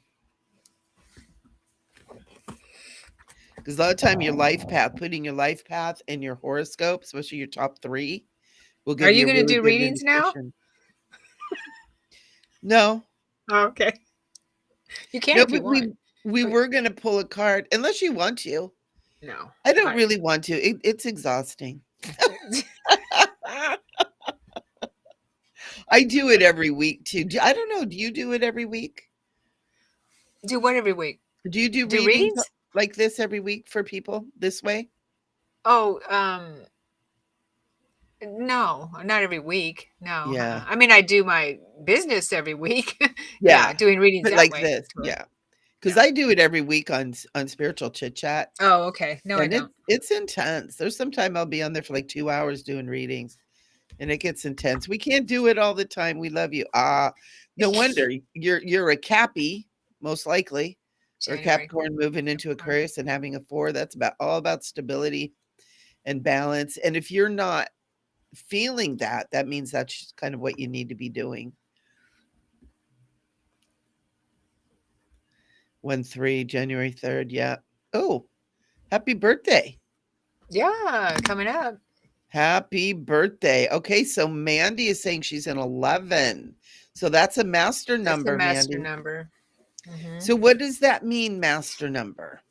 [SPEAKER 1] Because a lot of time your life path, putting your life path and your horoscope, especially your top 3, will
[SPEAKER 2] Are
[SPEAKER 1] give
[SPEAKER 2] you
[SPEAKER 1] you a
[SPEAKER 2] going to
[SPEAKER 1] really
[SPEAKER 2] do
[SPEAKER 1] good
[SPEAKER 2] readings now?
[SPEAKER 1] indication. No.
[SPEAKER 2] Oh, okay. You can
[SPEAKER 1] No,
[SPEAKER 2] if you
[SPEAKER 1] but
[SPEAKER 2] want.
[SPEAKER 1] we were going to pull a card, unless you want to.
[SPEAKER 2] No.
[SPEAKER 1] I don't really want to. It's exhausting. I do it every week too. I don't know. Do you do it every week?
[SPEAKER 2] Do what every week?
[SPEAKER 1] Do you do
[SPEAKER 2] Do
[SPEAKER 1] readings
[SPEAKER 2] readings?
[SPEAKER 1] like this every week for people this way?
[SPEAKER 2] Oh, no, not every week. No.
[SPEAKER 1] Yeah.
[SPEAKER 2] I mean, I do my business every week. Yeah,
[SPEAKER 1] Yeah.
[SPEAKER 2] doing readings
[SPEAKER 1] But
[SPEAKER 2] that
[SPEAKER 1] like
[SPEAKER 2] way.
[SPEAKER 1] this.
[SPEAKER 2] Sure.
[SPEAKER 1] Yeah. Because
[SPEAKER 2] Yeah.
[SPEAKER 1] I do it every week on Spiritual Chit Chat.
[SPEAKER 2] Oh, okay. No, I
[SPEAKER 1] And
[SPEAKER 2] don't.
[SPEAKER 1] it's intense. There's some time I'll be on there for like 2 hours doing readings, and it gets intense. We can't do it all the time. We love you. No wonder you're a Cappy, most likely, or a
[SPEAKER 2] January.
[SPEAKER 1] Capricorn moving into Aquarius and having a 4. That's all about stability and balance. And if you're not feeling that, that means that's kind of what you need to be doing. 1/3, January 3rd. Yeah. Oh, happy birthday.
[SPEAKER 2] Yeah, coming up.
[SPEAKER 1] Happy birthday. Okay, so Mandy is saying she's an 11. So that's a master
[SPEAKER 2] That's the
[SPEAKER 1] number,
[SPEAKER 2] master
[SPEAKER 1] Mandy.
[SPEAKER 2] number. Mm-hmm.
[SPEAKER 1] So what does that mean, master number?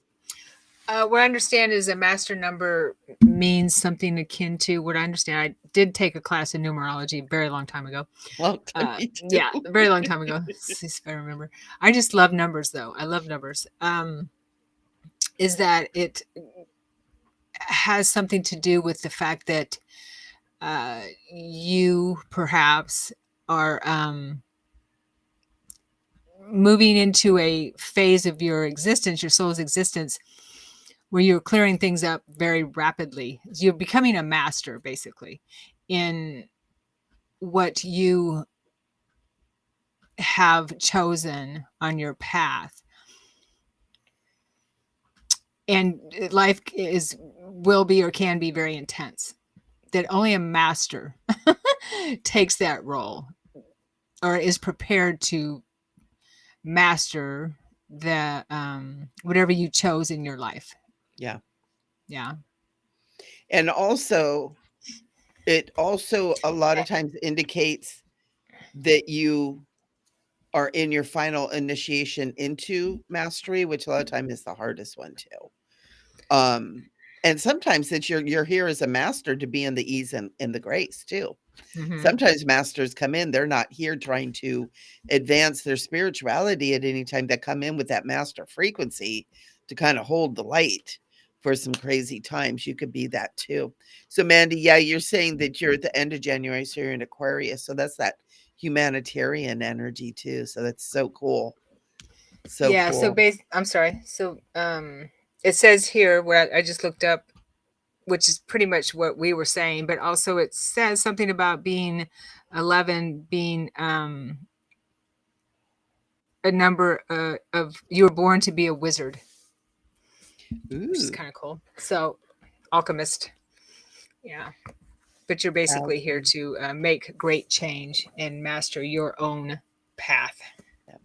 [SPEAKER 2] What I understand is a master number means something akin to what I understand. I did take a class in numerology a very long time ago.
[SPEAKER 1] Long time me too.
[SPEAKER 2] Yeah, a very long time ago. If I remember. I just love numbers, though. I love numbers. Is that it has something to do with the fact that you perhaps are moving into a phase of your existence, your soul's existence, where you're clearing things up very rapidly. You're becoming a master, basically, in what you have chosen on your path. And life will be or can be very intense. That only a master takes that role or is prepared to master the whatever you chose in your life.
[SPEAKER 1] Yeah.
[SPEAKER 2] Yeah.
[SPEAKER 1] And also, it also a lot of times indicates that you are in your final initiation into mastery, which a lot of time is the hardest one too. And sometimes it's you're here as a master to be in the ease and in the grace too.
[SPEAKER 2] Mm-hmm.
[SPEAKER 1] Sometimes masters come in, they're not here trying to advance their spirituality at any time. They come in with that master frequency to kind of hold the light. for some crazy times. You could be that too. So, Mandy, yeah, you're saying that you're at the end of January, so you're in Aquarius. So that's that humanitarian energy too. So that's so cool. So
[SPEAKER 2] Yeah, so
[SPEAKER 1] cool.
[SPEAKER 2] I'm sorry. So it says here where I just looked up, which is pretty much what we were saying, but also it says something about being 11 being a number of you were born to be a wizard, which is
[SPEAKER 1] Ooh.
[SPEAKER 2] kind of cool. So alchemist, yeah. But you're basically here
[SPEAKER 1] Alchemy.
[SPEAKER 2] to make great change and master your own path.
[SPEAKER 1] Yeah.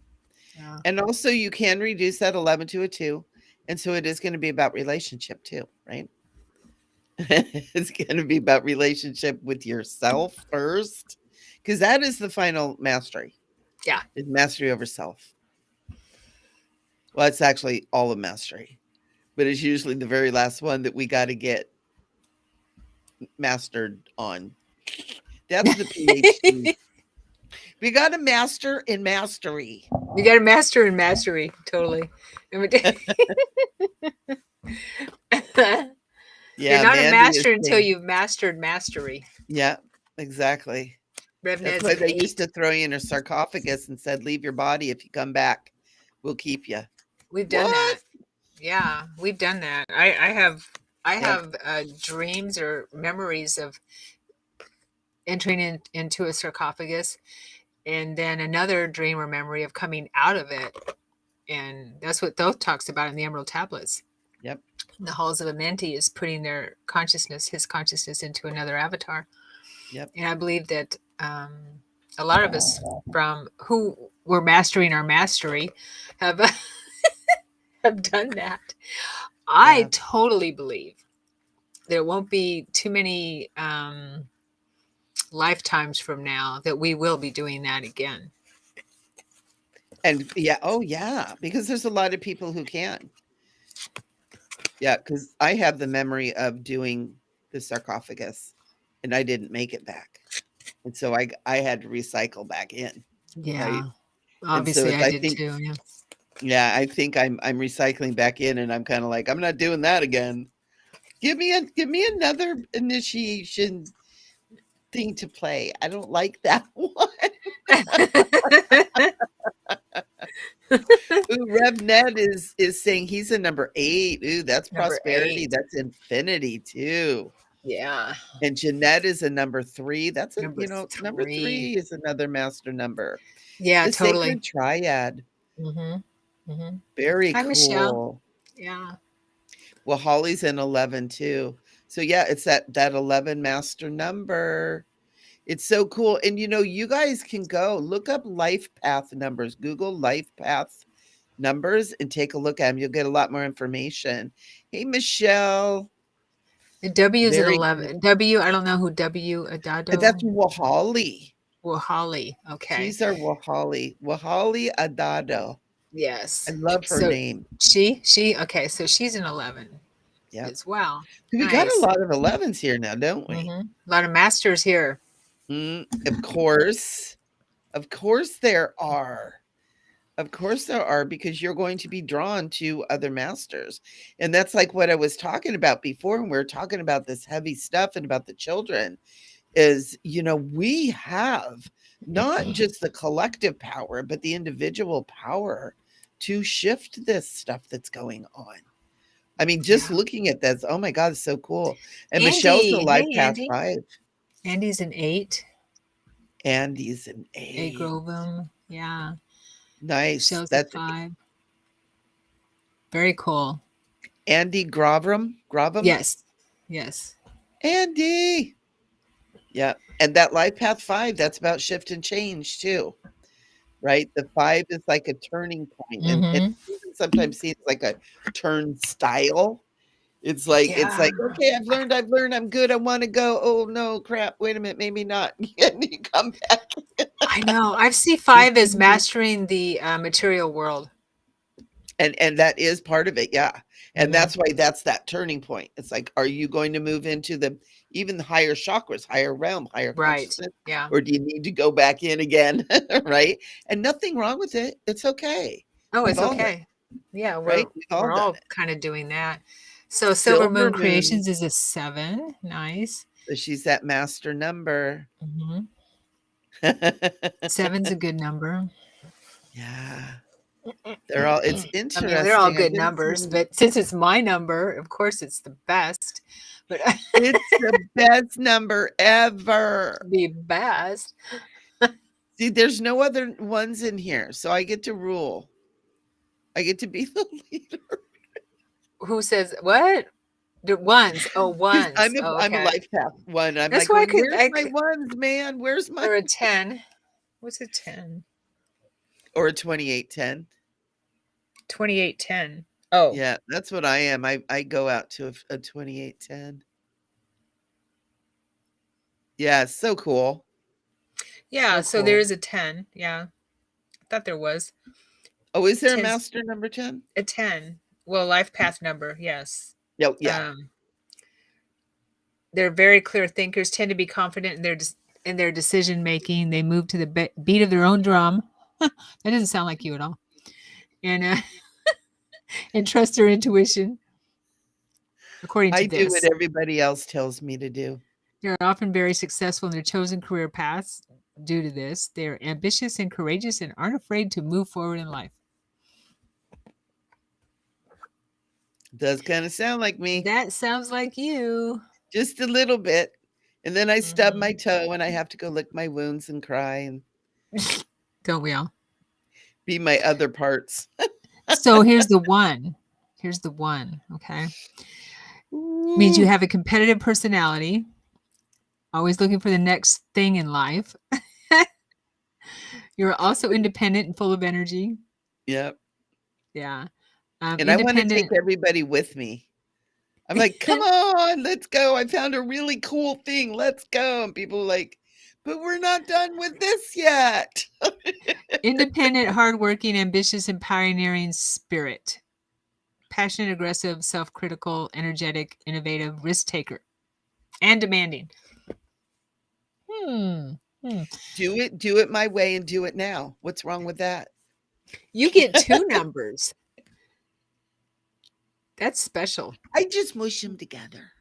[SPEAKER 2] Yeah.
[SPEAKER 1] And also, you can reduce that 11 to a 2. And so it is going to be about relationship too, right? It's going to be about relationship with yourself first, because that is the final mastery,
[SPEAKER 2] Yeah.
[SPEAKER 1] is mastery over self. Well, it's actually all of mastery, but it's usually the very last one that we got to get mastered on. That's the PhD. We got to master in mastery.
[SPEAKER 2] You got to master in mastery. Totally. You're
[SPEAKER 1] Yeah,
[SPEAKER 2] not a
[SPEAKER 1] Mandy is
[SPEAKER 2] master until
[SPEAKER 1] saying,
[SPEAKER 2] you've mastered mastery.
[SPEAKER 1] yeah, exactly. That's
[SPEAKER 2] Revned's
[SPEAKER 1] why
[SPEAKER 2] an
[SPEAKER 1] they used
[SPEAKER 2] eight.
[SPEAKER 1] to throw you in a sarcophagus and said, leave your body. If you come back, we'll keep you.
[SPEAKER 2] We've done
[SPEAKER 1] What?
[SPEAKER 2] that. Yeah, we've done that. I
[SPEAKER 1] Yep.
[SPEAKER 2] have dreams or memories of entering into a sarcophagus, and then another dream or memory of coming out of it. And that's what Thoth talks about in the Emerald Tablets.
[SPEAKER 1] Yep.
[SPEAKER 2] The halls of Amenti is putting their consciousness, his consciousness, into another avatar.
[SPEAKER 1] Yep.
[SPEAKER 2] And I believe that a lot of us from who were mastering our mastery have have done that. I
[SPEAKER 1] Yeah.
[SPEAKER 2] totally believe there won't be too many lifetimes from now that we will be doing that again.
[SPEAKER 1] And yeah, oh yeah, because there's a lot of people who can. Yeah, because I have the memory of doing the sarcophagus and I didn't make it back. And so I had to recycle back in, right?
[SPEAKER 2] Yeah,
[SPEAKER 1] And so
[SPEAKER 2] obviously
[SPEAKER 1] it's
[SPEAKER 2] I
[SPEAKER 1] I
[SPEAKER 2] did
[SPEAKER 1] think
[SPEAKER 2] too. Yeah,
[SPEAKER 1] yeah, I think I'm recycling back in and I'm kind of like, I'm not doing that again. Give me another initiation thing to play. I don't like that one. Ooh, Rev Ned is saying he's a number 8. Ooh, that's
[SPEAKER 2] number
[SPEAKER 1] prosperity.
[SPEAKER 2] 8.
[SPEAKER 1] That's infinity too.
[SPEAKER 2] Yeah,
[SPEAKER 1] And Jeanette is a number 3. That's a
[SPEAKER 2] number
[SPEAKER 1] number
[SPEAKER 2] 3.
[SPEAKER 1] 3 is another master number.
[SPEAKER 2] Yeah,
[SPEAKER 1] The
[SPEAKER 2] totally.
[SPEAKER 1] sacred triad.
[SPEAKER 2] Mhm. Mhm.
[SPEAKER 1] Very
[SPEAKER 2] Hi, Michelle.
[SPEAKER 1] cool.
[SPEAKER 2] Yeah.
[SPEAKER 1] Well, Holly's in 11 too. So yeah, it's that 11 master number. It's so cool. And you guys can go look up life path numbers. Google life path numbers and take a look at them. You'll get a lot more information. Hey, Michelle.
[SPEAKER 2] The W is at
[SPEAKER 1] Very cool.
[SPEAKER 2] 11. W, I don't know who W
[SPEAKER 1] That's
[SPEAKER 2] Adado.
[SPEAKER 1] Wahali.
[SPEAKER 2] Well, Holly. Okay.
[SPEAKER 1] She's our Wahali. Wahali Adado. I
[SPEAKER 2] Yes.
[SPEAKER 1] love her
[SPEAKER 2] So
[SPEAKER 1] name.
[SPEAKER 2] okay. So she's an 11
[SPEAKER 1] Yep.
[SPEAKER 2] as well.
[SPEAKER 1] We got a
[SPEAKER 2] Nice.
[SPEAKER 1] lot of 11s here now, don't we?
[SPEAKER 2] A lot of masters here.
[SPEAKER 1] Of course. Of course there are. Of course there are, because you're going to be drawn to other masters. And that's like what I was talking about before when we were talking about this heavy stuff and about the children is, we have not just the collective power, but the individual power to shift this stuff that's going on. I mean, just
[SPEAKER 2] Yeah.
[SPEAKER 1] looking at this, oh my God, it's so cool. And Michelle's a
[SPEAKER 2] Andy.
[SPEAKER 1] life
[SPEAKER 2] Hey,
[SPEAKER 1] path
[SPEAKER 2] Andy.
[SPEAKER 1] 5.
[SPEAKER 2] Andy's an 8.
[SPEAKER 1] Andy's an
[SPEAKER 2] A
[SPEAKER 1] 8.
[SPEAKER 2] Grovum. Yeah.
[SPEAKER 1] Nice.
[SPEAKER 2] Michelle's a
[SPEAKER 1] That's
[SPEAKER 2] 5. Very cool.
[SPEAKER 1] Andy Gravum. Gravum.
[SPEAKER 2] Yes. Yes.
[SPEAKER 1] Andy. Yeah. And that life path 5, that's about shift and change too, right? The 5 is like a turning point, and it
[SPEAKER 2] Mm-hmm.
[SPEAKER 1] even sometimes seems like a turnstile. It's like,
[SPEAKER 2] Yeah.
[SPEAKER 1] okay, I've learned, I'm good, I want to go. Oh no, crap, wait a minute, maybe not. And you come back.
[SPEAKER 2] I know. I see 5 as mastering the material world.
[SPEAKER 1] And that is part of it, yeah. And
[SPEAKER 2] Mm-hmm.
[SPEAKER 1] that's why that's that turning point. It's like, are you going to move into the even the higher chakras, higher realm, higher
[SPEAKER 2] Right.
[SPEAKER 1] consciousness,
[SPEAKER 2] Yeah.
[SPEAKER 1] or do you need to go back in again? Right? And nothing wrong with it. It's okay.
[SPEAKER 2] Oh,
[SPEAKER 1] We've
[SPEAKER 2] it's
[SPEAKER 1] all done
[SPEAKER 2] okay.
[SPEAKER 1] it,
[SPEAKER 2] Yeah,
[SPEAKER 1] right? We've all
[SPEAKER 2] we're
[SPEAKER 1] done
[SPEAKER 2] all
[SPEAKER 1] it.
[SPEAKER 2] kind of doing that. So Silver
[SPEAKER 1] Silver
[SPEAKER 2] Moon
[SPEAKER 1] Moon.
[SPEAKER 2] Creations is a 7. Nice.
[SPEAKER 1] So she's that master number.
[SPEAKER 2] Hmm. Seven's a good number.
[SPEAKER 1] Yeah. They're all, it's
[SPEAKER 2] I mean, they're all
[SPEAKER 1] interesting. I
[SPEAKER 2] good
[SPEAKER 1] get
[SPEAKER 2] numbers,
[SPEAKER 1] some,
[SPEAKER 2] but since it's my number, of course it's the best. But
[SPEAKER 1] it's the best number ever.
[SPEAKER 2] the best.
[SPEAKER 1] See, there's no other ones in here, so I get to rule. I get to be the leader
[SPEAKER 2] Who says what? The ones. Oh,
[SPEAKER 1] because
[SPEAKER 2] ones. Oh,
[SPEAKER 1] I'm a
[SPEAKER 2] okay.
[SPEAKER 1] life path one. I'm
[SPEAKER 2] That's
[SPEAKER 1] like
[SPEAKER 2] why I
[SPEAKER 1] going,
[SPEAKER 2] could.
[SPEAKER 1] where's my ones, man? Where's my
[SPEAKER 2] Or a 10. What's a 10?
[SPEAKER 1] or a 2810?
[SPEAKER 2] 2810. Oh,
[SPEAKER 1] Yeah, that's what I am. I go out to a 2810. Yeah, so cool.
[SPEAKER 2] yeah.
[SPEAKER 1] So
[SPEAKER 2] So there
[SPEAKER 1] cool.
[SPEAKER 2] is a 10. Yeah, I thought there was
[SPEAKER 1] Oh, is there a
[SPEAKER 2] 10.
[SPEAKER 1] master number 10?
[SPEAKER 2] A 10. Well, life path number. Yes.
[SPEAKER 1] No, yeah.
[SPEAKER 2] Um, they're very clear thinkers. Tend to be confident in their decision making. They move to the beat of their own drum. That doesn't sound like you at all. And and trust their intuition. According to
[SPEAKER 1] I do what
[SPEAKER 2] this,
[SPEAKER 1] everybody else tells me to do.
[SPEAKER 2] they're often very successful in their chosen career paths. Due to this, they're ambitious and courageous and aren't afraid to move forward in life.
[SPEAKER 1] Does kind of sound like me,
[SPEAKER 2] That sounds like you.
[SPEAKER 1] just a little bit. And then I stub my
[SPEAKER 2] Mhm.
[SPEAKER 1] toe and I have to go lick my wounds and cry and
[SPEAKER 2] Don't we all?
[SPEAKER 1] be my other parts.
[SPEAKER 2] So here's the one. Here's the one. Okay. Means you
[SPEAKER 1] Ooh,
[SPEAKER 2] have a competitive personality, always looking for the next thing in life. You're also independent and full of energy.
[SPEAKER 1] yep.
[SPEAKER 2] Yeah.
[SPEAKER 1] And I want to take
[SPEAKER 2] Independent.
[SPEAKER 1] everybody with me. I'm like, come on, let's go. I found a really cool thing. Let's go. And people are like, but we're not done with this yet.
[SPEAKER 2] Independent, hardworking, ambitious, and pioneering spirit. Passionate, aggressive, self critical, energetic, innovative, risk taker, and demanding. Hmm. Hmm.
[SPEAKER 1] Do it my way and do it now. What's wrong with that?
[SPEAKER 2] You get 2 numbers. That's special.
[SPEAKER 1] I just mush them together.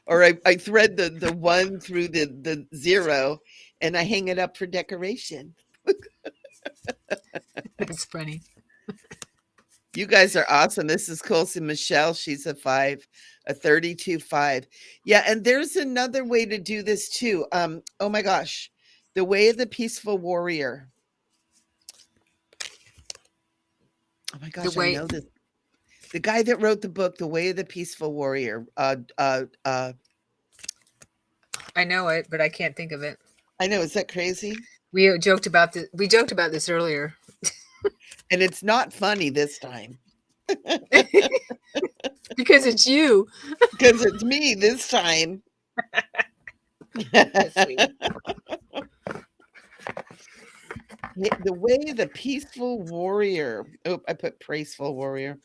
[SPEAKER 1] Or I thread the one through the zero and I hang it up for decoration.
[SPEAKER 2] That's funny.
[SPEAKER 1] You guys are awesome. This is cool. So Michelle, she's a 5, a 32-5. Yeah, and there's another way to do this too. Oh my gosh. The Way of the Peaceful Warrior. Oh my
[SPEAKER 2] The
[SPEAKER 1] gosh, I
[SPEAKER 2] way
[SPEAKER 1] know this. The guy that wrote the book, The Way of the Peaceful Warrior.
[SPEAKER 2] I know it, but I can't think of it.
[SPEAKER 1] I know, is that crazy?
[SPEAKER 2] We joked about this. We joked about this earlier.
[SPEAKER 1] And it's not funny this time
[SPEAKER 2] Because it's you.
[SPEAKER 1] because it's me this time.
[SPEAKER 2] That's sweet.
[SPEAKER 1] The Way of the Peaceful Warrior. Oh, I put Praiseful Warrior.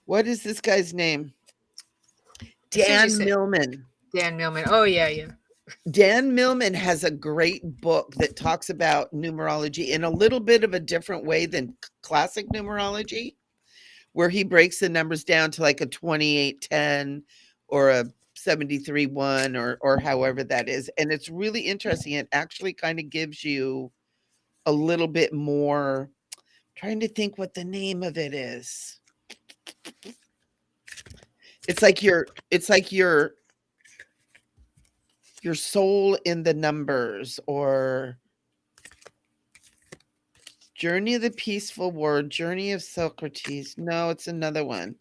[SPEAKER 1] What is this guy's name?
[SPEAKER 2] As soon as you
[SPEAKER 1] Dan
[SPEAKER 2] said
[SPEAKER 1] Millman.
[SPEAKER 2] Dan Millman. Oh yeah, yeah.
[SPEAKER 1] Dan Millman has a great book that talks about numerology in a little bit of a different way than classic numerology, where he breaks the numbers down to like a 2810 or a 73-1 or however that is. And it's really interesting. It actually kind of gives you a little bit more. Trying to think what the name of it is. It's like your soul in the numbers, or Journey of the Peaceful War, Journey of Socrates. No, it's another one.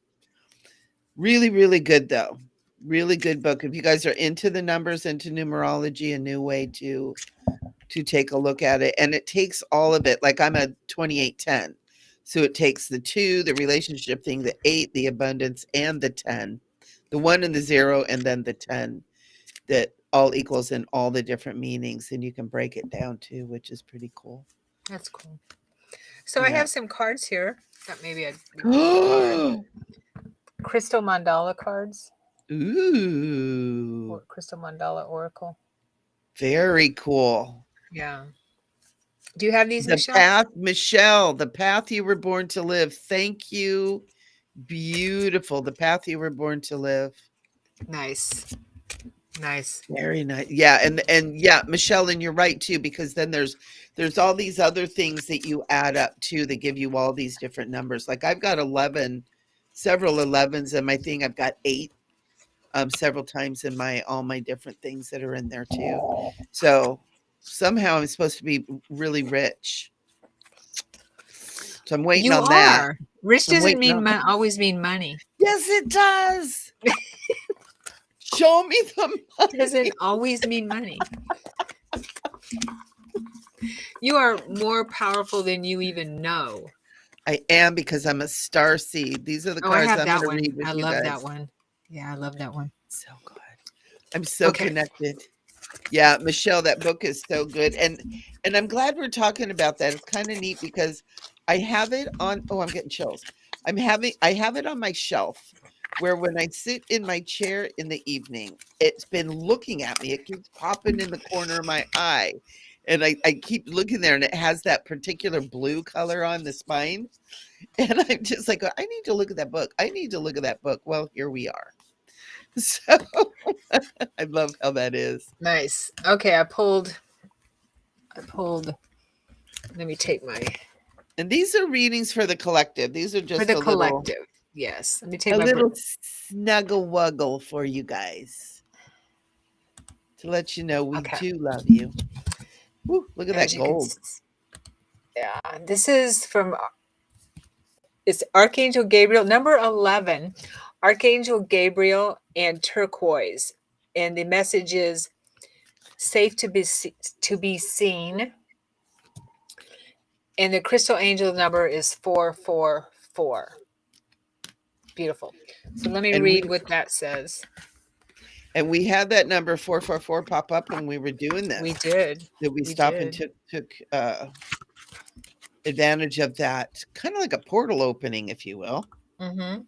[SPEAKER 1] Really, really good though. Really good book. If you guys are into the numbers, into numerology, a new way to take a look at it. And it takes all of it. Like I'm a 2810. So it takes the 2, the relationship thing, the 8, the abundance, and the 10. The 1 and the 0, and then the 10 that all equals in all the different meanings. And you can break it down too, which is pretty cool.
[SPEAKER 2] That's cool. So I
[SPEAKER 1] Yeah.
[SPEAKER 2] have some cards here that maybe I'd card. Crystal mandala cards.
[SPEAKER 1] Ooh.
[SPEAKER 2] Or crystal mandala oracle.
[SPEAKER 1] Very cool.
[SPEAKER 2] Yeah. Do you have these,
[SPEAKER 1] The
[SPEAKER 2] Michelle?
[SPEAKER 1] path, Michelle, the path you were born to live. Thank you. Beautiful. The path you were born to live.
[SPEAKER 2] Nice. Nice.
[SPEAKER 1] Very nice. Yeah, and yeah, Michelle, and you're right too, because then there's all these other things that you add up to that give you all these different numbers. Like I've got 11, several 11s in my thing. I've got 8 several times in my all my different things that are in there too. So somehow I'm supposed to be really rich. So I'm waiting
[SPEAKER 2] You
[SPEAKER 1] on that.
[SPEAKER 2] are. Rich
[SPEAKER 1] I'm
[SPEAKER 2] doesn't
[SPEAKER 1] waiting
[SPEAKER 2] mean
[SPEAKER 1] on
[SPEAKER 2] always mean money.
[SPEAKER 1] Yes, it does. Show me the
[SPEAKER 2] Doesn't
[SPEAKER 1] money.
[SPEAKER 2] always mean money. You are more powerful than you even know.
[SPEAKER 1] I am because I'm a star seed. These are the
[SPEAKER 2] Oh, I
[SPEAKER 1] cards
[SPEAKER 2] have
[SPEAKER 1] I'm going
[SPEAKER 2] that
[SPEAKER 1] to
[SPEAKER 2] one.
[SPEAKER 1] read
[SPEAKER 2] I
[SPEAKER 1] with you
[SPEAKER 2] love that
[SPEAKER 1] guys.
[SPEAKER 2] one. Yeah, I love that one.
[SPEAKER 1] So good. I'm so
[SPEAKER 2] Okay.
[SPEAKER 1] connected. Yeah, Michelle, that book is so good. And I'm glad we're talking about that. It's kind of neat because I have it on oh, I'm getting chills. I have it on my shelf where when I sit in my chair in the evening, it's been looking at me. It keeps popping in the corner of my eye. And I keep looking there and it has that particular blue color on the spine. And I'm just like, I need to look at that book. I need to look at that book. Well, here we are. So I love how that is.
[SPEAKER 2] Nice. Okay, I pulled let me take my
[SPEAKER 1] And these are readings for the collective. These are
[SPEAKER 2] for
[SPEAKER 1] just
[SPEAKER 2] the collective. Yes. Let me take
[SPEAKER 1] a
[SPEAKER 2] my
[SPEAKER 1] little snuggle wuggle for you guys to let you know we
[SPEAKER 2] okay.
[SPEAKER 1] do love you. Woo, look at
[SPEAKER 2] As
[SPEAKER 1] that
[SPEAKER 2] you can
[SPEAKER 1] gold.
[SPEAKER 2] yeah, this is from it's Archangel Gabriel number 11. Archangel Gabriel and turquoise. And the message is safe to be seen. And the crystal angel number is 444. Beautiful. So let me
[SPEAKER 1] And
[SPEAKER 2] read
[SPEAKER 1] we
[SPEAKER 2] what that says.
[SPEAKER 1] had that number 444 pop up when we were doing
[SPEAKER 2] We
[SPEAKER 1] this.
[SPEAKER 2] did.
[SPEAKER 1] That we
[SPEAKER 2] We
[SPEAKER 1] stopped and
[SPEAKER 2] did.
[SPEAKER 1] took advantage of that, kind of like a portal opening, if you will.
[SPEAKER 2] Mm-hmm.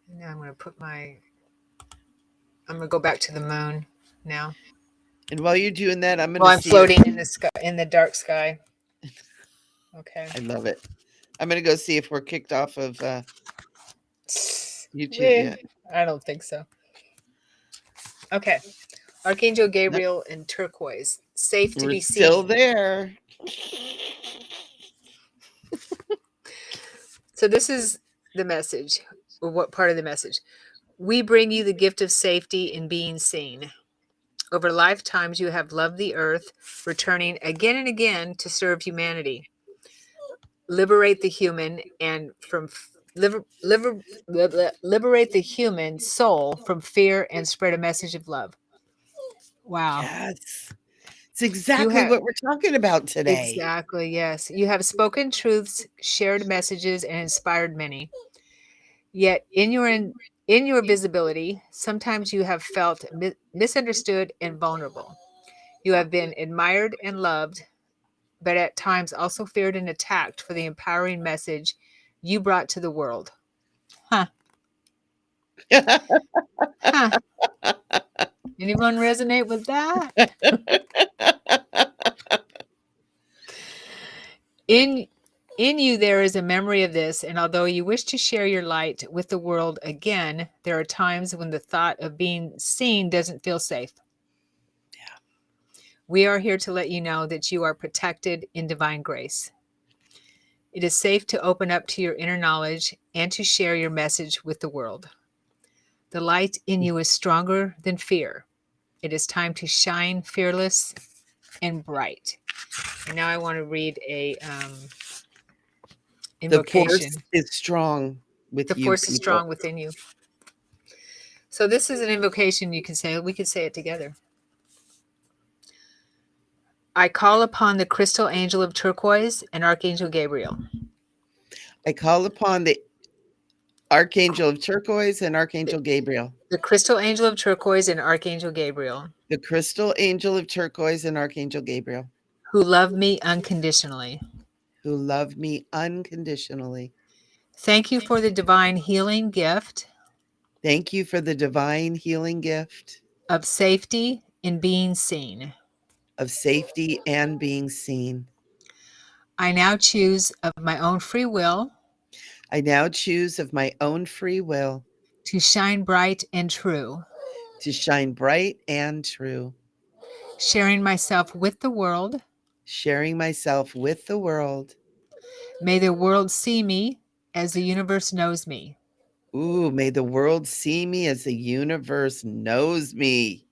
[SPEAKER 2] And now I'm gonna go back to the moon now.
[SPEAKER 1] And while you're doing that, I'm going
[SPEAKER 2] Well,
[SPEAKER 1] to
[SPEAKER 2] I'm
[SPEAKER 1] see if
[SPEAKER 2] floating in the sky in the dark sky. Okay.
[SPEAKER 1] I love it. I'm going to go see if we're kicked off of YouTube
[SPEAKER 2] Eh,
[SPEAKER 1] yet.
[SPEAKER 2] I don't think so. Okay. Archangel
[SPEAKER 1] No,
[SPEAKER 2] Gabriel in turquoise. Safe to
[SPEAKER 1] we're
[SPEAKER 2] be
[SPEAKER 1] still
[SPEAKER 2] seen.
[SPEAKER 1] there.
[SPEAKER 2] So this is the message, or what part of the message? We bring you the gift of safety in being seen. Over lifetimes, you have loved the earth, returning again and again to serve humanity. Liberate the human and from liberate the human soul from fear and spread a message of love. Wow.
[SPEAKER 1] Yes. It's
[SPEAKER 2] You
[SPEAKER 1] exactly
[SPEAKER 2] have
[SPEAKER 1] what we're talking about today.
[SPEAKER 2] exactly, yes. You have spoken truths, shared messages, and inspired many. Yet in your visibility, sometimes you have felt misunderstood and vulnerable. You have been admired and loved, but at times also feared and attacked for the empowering message you brought to the world. Huh. Huh. Anyone resonate with that? In in you there is a memory of this, and although you wish to share your light with the world again, there are times when the thought of being seen doesn't feel safe. We are here to let you know that you are protected in divine grace. It is safe to open up to your inner knowledge and to share your message with the world. The light in you is stronger than fear. It is time to shine fearless and bright. And now I want to read a
[SPEAKER 1] The force
[SPEAKER 2] invocation.
[SPEAKER 1] is strong
[SPEAKER 2] The
[SPEAKER 1] with you
[SPEAKER 2] force is
[SPEAKER 1] people.
[SPEAKER 2] strong within you. So this is an invocation you can say. We could say it together. I call upon the crystal angel of turquoise and Archangel Gabriel.
[SPEAKER 1] I call upon the Archangel of Turquoise and Archangel Gabriel.
[SPEAKER 2] The crystal angel of turquoise and Archangel Gabriel,
[SPEAKER 1] The Crystal Angel of Turquoise and Archangel Gabriel,
[SPEAKER 2] who love me unconditionally.
[SPEAKER 1] who love me unconditionally.
[SPEAKER 2] Thank you for the divine healing gift
[SPEAKER 1] Thank you for the divine healing gift
[SPEAKER 2] of safety in being seen.
[SPEAKER 1] of safety and being seen.
[SPEAKER 2] I now choose of my own free will
[SPEAKER 1] I now choose of my own free will
[SPEAKER 2] to shine bright and true,
[SPEAKER 1] to shine bright and true,
[SPEAKER 2] sharing myself with the world.
[SPEAKER 1] sharing myself with the world.
[SPEAKER 2] May the world see me as the universe knows me.
[SPEAKER 1] Ooh, may the world see me as the universe knows me.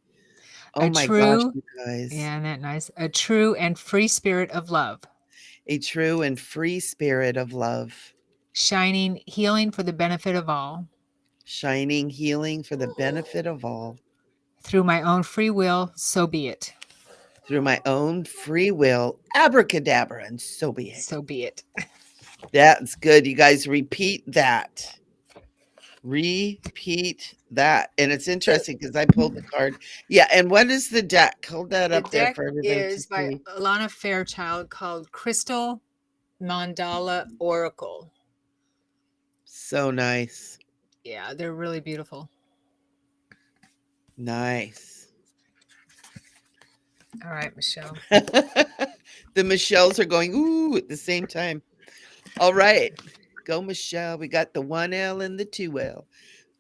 [SPEAKER 1] Oh
[SPEAKER 2] A
[SPEAKER 1] my gosh,
[SPEAKER 2] true,
[SPEAKER 1] you guys.
[SPEAKER 2] yeah, isn't that nice? A true and free spirit of love,
[SPEAKER 1] A true and free spirit of love,
[SPEAKER 2] shining healing for the benefit of all.
[SPEAKER 1] shining healing for the benefit of all.
[SPEAKER 2] Through my own free will, so be it.
[SPEAKER 1] Through my own free will, abracadabra, and so be it.
[SPEAKER 2] So be it.
[SPEAKER 1] That's good. You guys repeat that. Repeat that. And it's interesting because I pulled the card. Yeah. And what is the deck? Hold that
[SPEAKER 2] The
[SPEAKER 1] up there
[SPEAKER 2] deck
[SPEAKER 1] for everybody to
[SPEAKER 2] is by
[SPEAKER 1] see.
[SPEAKER 2] Alana Fairchild called Crystal Mandala Oracle.
[SPEAKER 1] So nice.
[SPEAKER 2] Yeah, they're really beautiful.
[SPEAKER 1] Nice.
[SPEAKER 2] All right, Michele.
[SPEAKER 1] The Michelles are going, ooh, at the same time. All right. Go, Michele. We got the 1L and the 2L.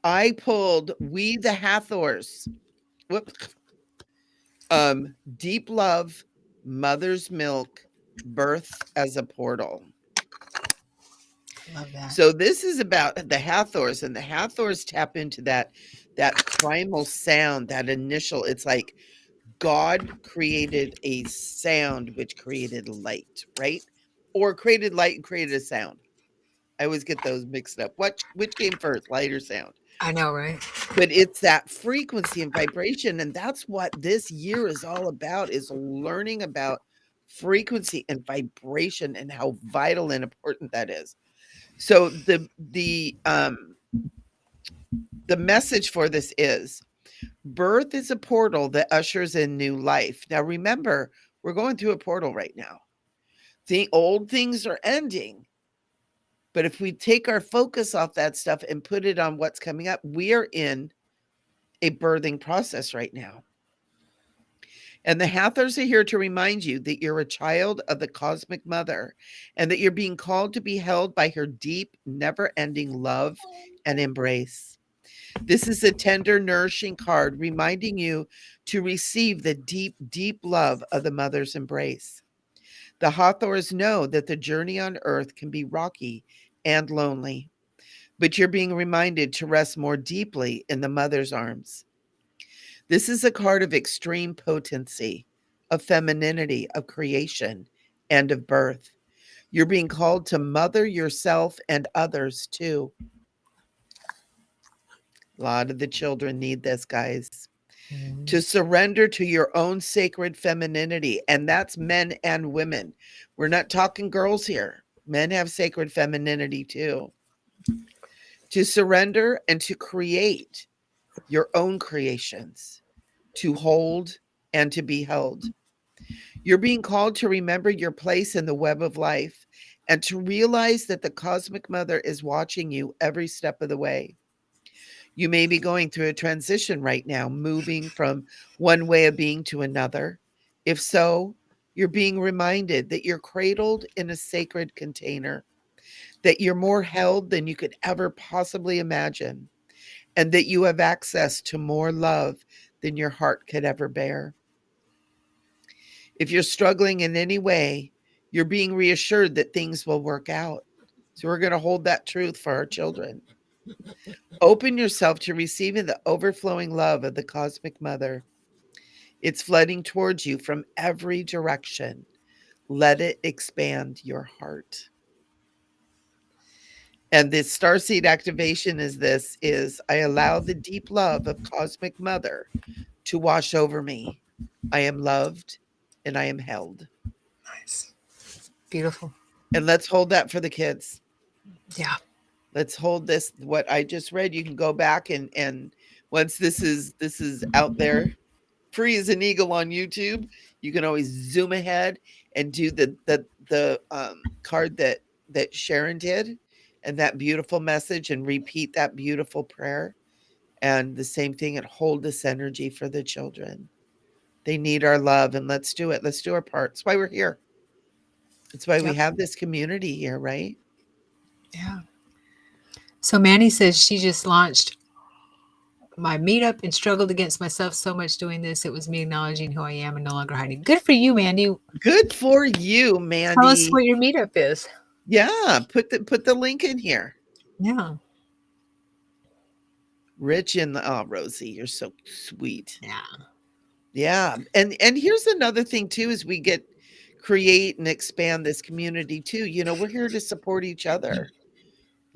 [SPEAKER 1] I pulled We the Hathors. Whoops. Deep love, mother's milk, birth as a portal.
[SPEAKER 2] Love that.
[SPEAKER 1] So this is about the Hathors, and the Hathors tap into that primal sound, that initial. It's like God created a sound which created light, right? Or created light and created a sound. I always get those mixed up. Which came first, light or sound?
[SPEAKER 2] I know, right?
[SPEAKER 1] But it's that frequency and vibration, and that's what this year is all about, is learning about frequency and vibration and how vital and important that is. So the message for this is birth is a portal that ushers in new life. Now remember, we're going through a portal right now. The old things are ending. But if we take our focus off that stuff and put it on what's coming up, we are in a birthing process right now. And the Hathors are here to remind you that you're a child of the cosmic mother and that you're being called to be held by her deep, never ending love and embrace. This is a tender, nourishing card reminding you to receive the deep, deep love of the mother's embrace. The Hathors know that the journey on earth can be rocky and lonely, but you're being reminded to rest more deeply in the mother's arms. This is a card of extreme potency, of femininity, of creation, and of birth. You're being called to mother yourself and others too. A lot of the children need this, guys. To surrender to your own sacred femininity, and that's men and women. We're not talking girls here. Men have sacred femininity too. To surrender and to create your own creations, to hold and to be held. You're being called to remember your place in the web of life and to realize that the cosmic mother is watching you every step of the way. You may be going through a transition right now, moving from one way of being to another. If so, you're being reminded that you're cradled in a sacred container, that you're more held than you could ever possibly imagine, and that you have access to more love than your heart could ever bear. If you're struggling in any way, you're being reassured that things will work out. So we're going to hold that truth for our children. Open yourself to receiving the overflowing love of the cosmic mother. It's flooding towards you from every direction. Let it expand your heart. And this starseed activation is I allow the deep love of cosmic mother to wash over me. I am loved and I am held.
[SPEAKER 2] Nice. Beautiful.
[SPEAKER 1] And let's hold that for the kids.
[SPEAKER 2] Yeah.
[SPEAKER 1] Let's hold this, what I just read. You can go back and once this is out there, free as an eagle on YouTube, you can always zoom ahead and do the card that Sharon did, and that beautiful message, and repeat that beautiful prayer, and the same thing, and hold this energy for the children. They need our love, and let's do it. Let's do our part. That's why we're here. It's why we
[SPEAKER 2] Yep.
[SPEAKER 1] have this community here, right?
[SPEAKER 2] Yeah. So Manny says she just launched my meetup and struggled against myself so much doing this. It was me acknowledging who I am and no longer hiding. Good for you, Mandy.
[SPEAKER 1] Good for you,
[SPEAKER 2] Tell us
[SPEAKER 1] Mandy.
[SPEAKER 2] what your meetup is.
[SPEAKER 1] Yeah, put the link in here.
[SPEAKER 2] Yeah.
[SPEAKER 1] Rich in the oh, Rosie, you're so sweet.
[SPEAKER 2] Yeah.
[SPEAKER 1] Yeah, and here's another thing too is we get create and expand this community too. We're here to support each other.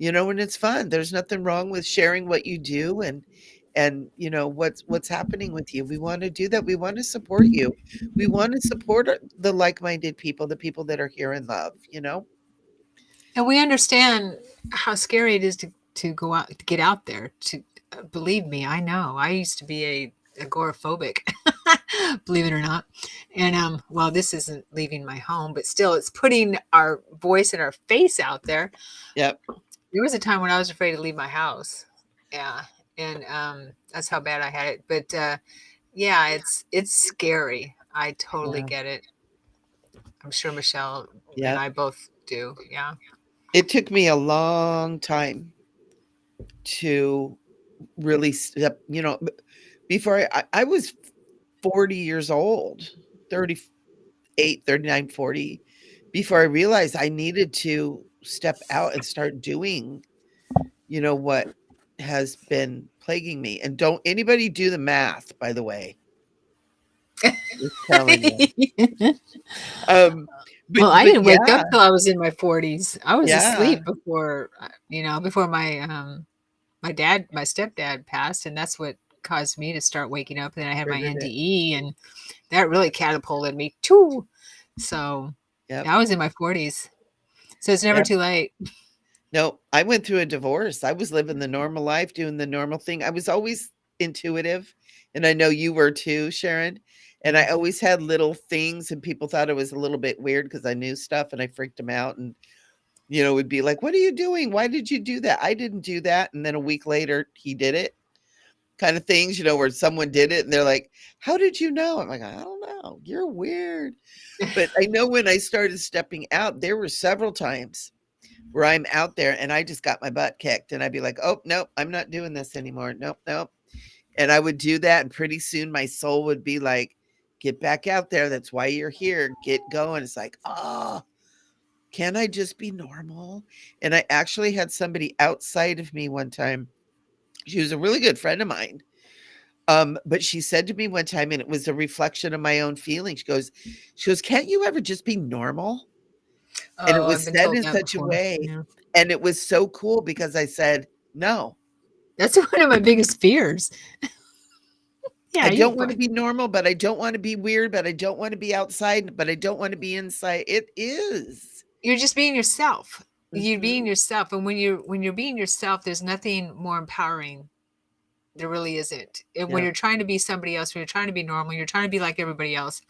[SPEAKER 1] And it's fun. There's nothing wrong with sharing what you do and what's happening with you. We want to do that. We want to support you. We want to support the like-minded people, the people that are here in love.
[SPEAKER 2] And we understand how scary it is to go out, to get out there. To believe me, I know. I used to be a agoraphobic, believe it or not. And well, this isn't leaving my home, but still, it's putting our voice and our face out there.
[SPEAKER 1] Yep.
[SPEAKER 2] There was a time when I was afraid to leave my house. Yeah, and that's how bad I had it. But yeah, it's scary. I totally
[SPEAKER 1] Yeah.
[SPEAKER 2] get it. I'm sure Michelle and
[SPEAKER 1] Yep.
[SPEAKER 2] I both do. Yeah.
[SPEAKER 1] It took me a long time to really step, before I was 40 years old, 38, 39, 40, before I realized I needed to step out and start doing, what has been plaguing me. And don't anybody do the math, by the way. Just telling you. Um, but
[SPEAKER 2] Well, I
[SPEAKER 1] but
[SPEAKER 2] didn't wake
[SPEAKER 1] yeah,
[SPEAKER 2] up till I was in my 40s. I was
[SPEAKER 1] yeah,
[SPEAKER 2] asleep before, before my stepdad passed, and that's what caused me to start waking up. And then I had my
[SPEAKER 1] triggered it.
[SPEAKER 2] NDE, and that really catapulted me too. So
[SPEAKER 1] Yep,
[SPEAKER 2] I was in my 40s. So it's never
[SPEAKER 1] yep.
[SPEAKER 2] too late.
[SPEAKER 1] No, I went through a divorce. I was living the normal life, doing the normal thing. I was always intuitive, and I know you were too, Sharon. And I
[SPEAKER 2] Mm.
[SPEAKER 1] always had little things, and people thought it was a little bit weird because I knew stuff, and I freaked them out. And would be like, "What are you doing? Why did you do that?" I didn't do that. And then a week later, he did it. Kind of things, where someone did it, and they're like, "How did you know?" I'm like, "I don't know. You're weird." But I know when I started stepping out, there were several times where I'm out there and I just got my butt kicked and I'd be like, "Oh, nope, I'm not doing this anymore. Nope, nope." And I would do that and pretty soon my soul would be like, "Get back out there. That's why you're here. Get going." It's like, "Oh, can I just be normal?" And I actually had somebody outside of me one time. She was a really good friend of mine. But she said to me one time, and it was a reflection of my own feelings. She goes, "Can't you ever just be normal?" And it
[SPEAKER 2] Oh, I've
[SPEAKER 1] was
[SPEAKER 2] been
[SPEAKER 1] said
[SPEAKER 2] told
[SPEAKER 1] in
[SPEAKER 2] that
[SPEAKER 1] such a
[SPEAKER 2] before.
[SPEAKER 1] way,
[SPEAKER 2] Yeah.
[SPEAKER 1] and it was so cool because I said, "No,
[SPEAKER 2] That's one of my biggest fears.
[SPEAKER 1] I
[SPEAKER 2] Yeah, you're
[SPEAKER 1] don't wanna
[SPEAKER 2] fine.
[SPEAKER 1] be normal, but I don't wanna be weird, but I don't wanna be outside, but I don't wanna be inside." It is.
[SPEAKER 2] You're just being yourself. You're being
[SPEAKER 1] Mhm.
[SPEAKER 2] yourself. And when you're being yourself, there's nothing more empowering. There really isn't. And when
[SPEAKER 1] Yep.
[SPEAKER 2] you're trying to be somebody else, when you're trying to be normal, you're trying to be like everybody else,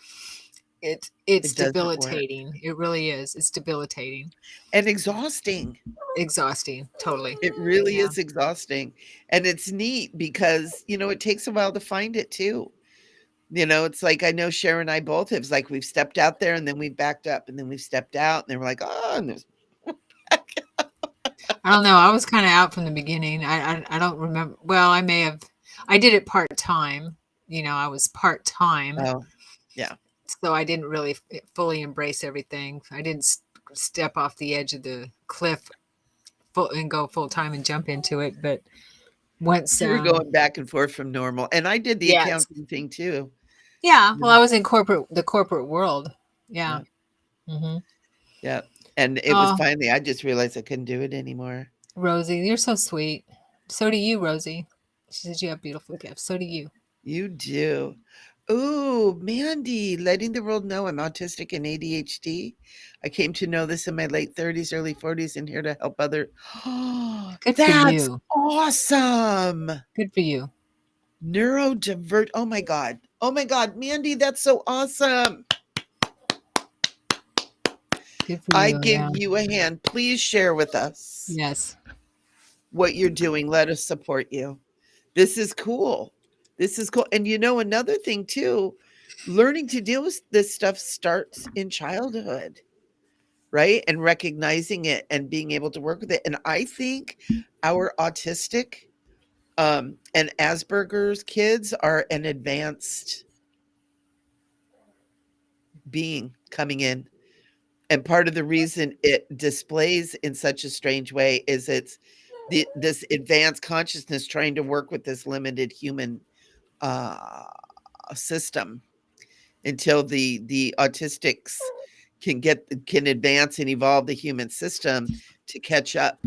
[SPEAKER 2] it's
[SPEAKER 1] It doesn't work.
[SPEAKER 2] debilitating. It really is. It's debilitating.
[SPEAKER 1] And exhausting.
[SPEAKER 2] Exhausting. Totally.
[SPEAKER 1] It really
[SPEAKER 2] Yeah.
[SPEAKER 1] is exhausting. And it's neat because, it takes a while to find it too. It's like I know Sharon and I both have, it's like we've stepped out there and then we backed up and then we've stepped out and then we're like, "Oh," and there's
[SPEAKER 2] I don't know. I was kind of out from the beginning. I don't remember. Well, I may have. I did it part time. I was part time,
[SPEAKER 1] oh, yeah.
[SPEAKER 2] so I didn't really fully embrace everything. I didn't step off the edge of the cliff full and go full time and jump into it. But once,
[SPEAKER 1] You were going back and forth from normal, and I did the
[SPEAKER 2] yes,
[SPEAKER 1] accounting thing too.
[SPEAKER 2] yeah. Well,
[SPEAKER 1] Yeah,
[SPEAKER 2] I was in the corporate world. Yeah.
[SPEAKER 1] yeah,
[SPEAKER 2] Hmm.
[SPEAKER 1] yeah, and it was
[SPEAKER 2] Oh,
[SPEAKER 1] finally I just realized I couldn't do it anymore.
[SPEAKER 2] Rosie, you're so sweet. So do you, Rosie. She says you have beautiful gifts. So do you.
[SPEAKER 1] You do. Ooh, Mandy, letting the world know I'm autistic and ADHD. I came to know this in my late 30s, early 40s, and here to help other.
[SPEAKER 2] Good for
[SPEAKER 1] That's
[SPEAKER 2] you.
[SPEAKER 1] awesome.
[SPEAKER 2] Good for you.
[SPEAKER 1] Neurodivert. Oh my God. Oh my God, Mandy, that's so awesome.
[SPEAKER 2] Good for
[SPEAKER 1] I
[SPEAKER 2] you. Yeah.
[SPEAKER 1] give you a hand. Please share with us
[SPEAKER 2] Yes.
[SPEAKER 1] what you're doing. Let us support you. This is cool. This is cool. And another thing too. learning to deal with this stuff starts in childhood, right? And recognizing it and being able to work with it. And I think our autistic and Asperger's kids are an advanced being coming in. And part of the reason it displays in such a strange way is it's this advanced consciousness trying to work with this limited human uh, system until the autistics can advance and evolve the human system to catch up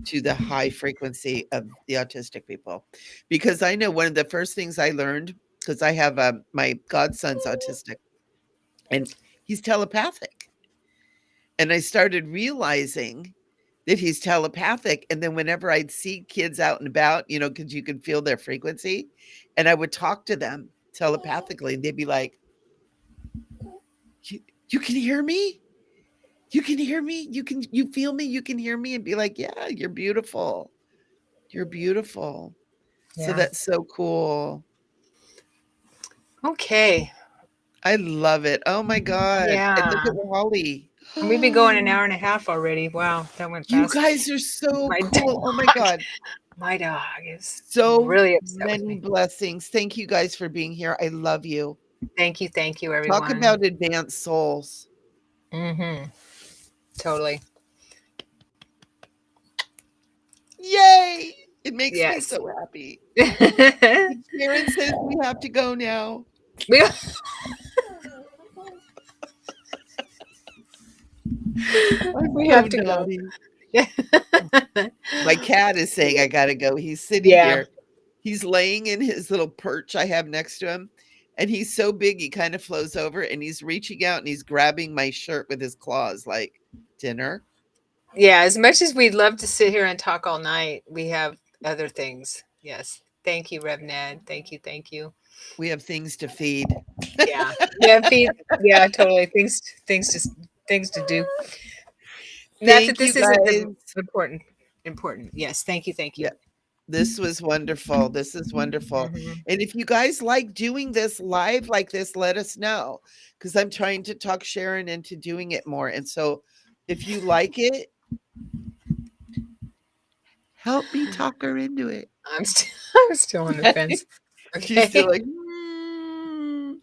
[SPEAKER 1] to the high frequency of the autistic people. Because I know one of the first things I learned, because I have my godson's autistic and he's telepathic, and I started realizing that he's telepathic. And then whenever I'd see kids out and about, because you can feel their frequency, and I would talk to them telepathically, and they'd be like, you can hear me? You can hear me? You feel me? You can hear me? And be like, yeah, you're beautiful. You're beautiful. So
[SPEAKER 2] Yeah.
[SPEAKER 1] that's so cool.
[SPEAKER 2] Okay.
[SPEAKER 1] I love it. Oh my God. And look
[SPEAKER 2] Yeah.
[SPEAKER 1] at Wally.
[SPEAKER 2] And we've been going an hour and a half already. Wow, that went
[SPEAKER 1] You
[SPEAKER 2] fast.
[SPEAKER 1] guys are so
[SPEAKER 2] My
[SPEAKER 1] cool. Oh my
[SPEAKER 2] dog,
[SPEAKER 1] God.
[SPEAKER 2] my dog is
[SPEAKER 1] So
[SPEAKER 2] really upset with
[SPEAKER 1] many
[SPEAKER 2] me.
[SPEAKER 1] blessings. Thank you guys for being here. I love you.
[SPEAKER 2] Thank you,
[SPEAKER 1] Talk
[SPEAKER 2] everyone.
[SPEAKER 1] about advanced souls.
[SPEAKER 2] Mm-hmm. Totally.
[SPEAKER 1] Yay! It makes me
[SPEAKER 2] Yes.
[SPEAKER 1] so happy. Sharon says we have to go now.
[SPEAKER 2] we
[SPEAKER 1] I'm
[SPEAKER 2] we
[SPEAKER 1] so
[SPEAKER 2] have to go.
[SPEAKER 1] naughty. My cat is saying I gotta go. He's sitting
[SPEAKER 2] Yeah.
[SPEAKER 1] here. He's laying in his little perch I have next to him. And he's so big, he kind of flows over and he's reaching out and he's grabbing my shirt with his claws like dinner.
[SPEAKER 2] Yeah. As much as we'd love to sit here and talk all night, we have other things. Yes. Thank you, Rev Ned. Thank you. Thank you.
[SPEAKER 1] We have things to feed.
[SPEAKER 2] Yeah. Yeah. Yeah. Totally. Things to do. Not that
[SPEAKER 1] Thank you
[SPEAKER 2] this isn't
[SPEAKER 1] guys.
[SPEAKER 2] important. Important. Yes. Thank you. Thank you.
[SPEAKER 1] Yeah, this was wonderful. This is wonderful.
[SPEAKER 2] Hmm.
[SPEAKER 1] And if you guys like doing this live like this, let us know, because I'm trying to talk Sharon into doing it more. And so if you like it, help me talk her into it.
[SPEAKER 2] I'm still I'm still on the fence.
[SPEAKER 1] She's still
[SPEAKER 2] Okay.
[SPEAKER 1] like, "Mm."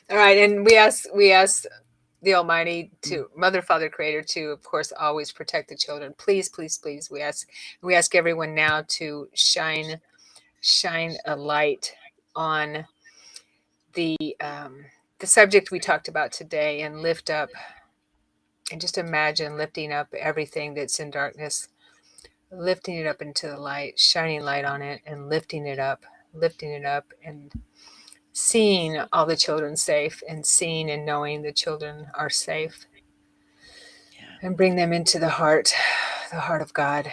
[SPEAKER 2] All right. And we ask the Almighty to Mother, Father, Creator to, of course, always protect the children. Please, please, please. We ask everyone now to shine a light on the um, the subject we talked about today, and lift up, and just imagine lifting up everything that's in darkness, lifting it up into the light, shining light on it, and lifting it up, and seeing all the children safe, and seeing and knowing the children are safe,
[SPEAKER 1] Yeah.
[SPEAKER 2] and bring them into the heart of God,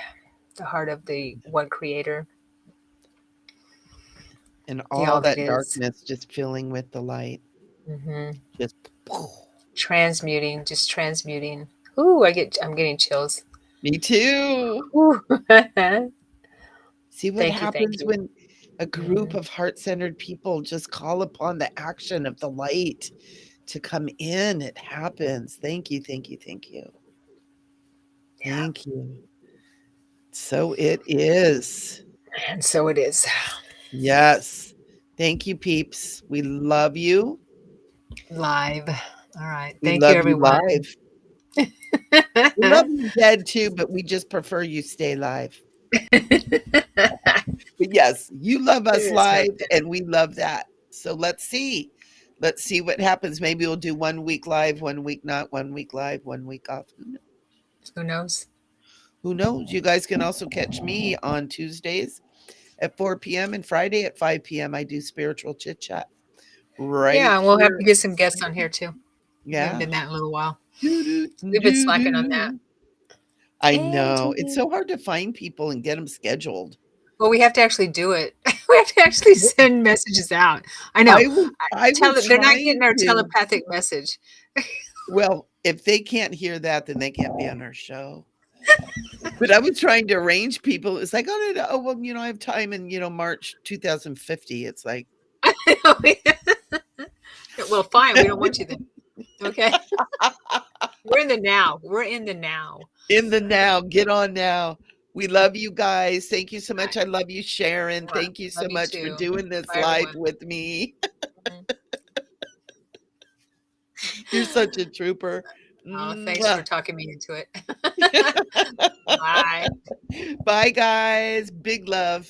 [SPEAKER 2] the heart of the one creator,
[SPEAKER 1] And
[SPEAKER 2] the
[SPEAKER 1] all
[SPEAKER 2] all that
[SPEAKER 1] that
[SPEAKER 2] is.
[SPEAKER 1] darkness just filling with the light.
[SPEAKER 2] Hmm.
[SPEAKER 1] Just
[SPEAKER 2] Transmuting, just transmuting. I'm getting chills.
[SPEAKER 1] me too.
[SPEAKER 2] Ooh.
[SPEAKER 1] See what
[SPEAKER 2] Thank you, thank
[SPEAKER 1] happens
[SPEAKER 2] you.
[SPEAKER 1] when a group
[SPEAKER 2] Hmm.
[SPEAKER 1] of heart-centered people just call upon the action of the light to come in. It happens. Thank you, thank you, thank you.
[SPEAKER 2] Yeah,
[SPEAKER 1] Thank you. So it is.
[SPEAKER 2] and so it is.
[SPEAKER 1] Yes. Thank you, peeps. We love you.
[SPEAKER 2] Live. All right.
[SPEAKER 1] We
[SPEAKER 2] Thank you,
[SPEAKER 1] love you
[SPEAKER 2] everyone.
[SPEAKER 1] live. We love you dead too, but we just prefer you stay live. But yes, you love us
[SPEAKER 2] Yes, no,
[SPEAKER 1] live and we love that. So let's see. Let's see what happens. Maybe we'll do 1 week live, 1 week not, 1 week live, 1 week off.
[SPEAKER 2] who knows?
[SPEAKER 1] Who knows? You guys can also catch me on Tuesdays at 4 p.m. and Friday at 5 p.m. I do spiritual chit chat right
[SPEAKER 2] Yeah, and we'll have
[SPEAKER 1] here.
[SPEAKER 2] to get some guests on here too. We haven't
[SPEAKER 1] Yeah.
[SPEAKER 2] done that in a little while.
[SPEAKER 1] Do, do,
[SPEAKER 2] We've been
[SPEAKER 1] do,
[SPEAKER 2] slacking on that.
[SPEAKER 1] do. I know. It's
[SPEAKER 2] Angie.
[SPEAKER 1] so hard to find people and get them scheduled.
[SPEAKER 2] Well, we have to actually do it. We have to actually send messages out. I know.
[SPEAKER 1] I was
[SPEAKER 2] They're not getting
[SPEAKER 1] trying
[SPEAKER 2] our
[SPEAKER 1] to.
[SPEAKER 2] telepathic message.
[SPEAKER 1] Well, if they can't hear that, then they can't be on our show. But I was trying to arrange people. It's like, oh, no, no, oh well, I have time in March 2050. It's like,
[SPEAKER 2] Well, fine. We don't want you then. Okay. We're in the now. We're in the now.
[SPEAKER 1] In the now, get on now. We love you guys. Thank you so
[SPEAKER 2] All
[SPEAKER 1] much. I
[SPEAKER 2] right.
[SPEAKER 1] love you, Sharon.
[SPEAKER 2] Well,
[SPEAKER 1] Thank you so
[SPEAKER 2] love you
[SPEAKER 1] much for
[SPEAKER 2] too.
[SPEAKER 1] doing this
[SPEAKER 2] Bye,
[SPEAKER 1] live
[SPEAKER 2] everyone.
[SPEAKER 1] with me.
[SPEAKER 2] Mhm.
[SPEAKER 1] You're such a trooper.
[SPEAKER 2] Oh, thanks for
[SPEAKER 1] Mwah.
[SPEAKER 2] talking me into it. Bye.
[SPEAKER 1] Bye, guys. Big love.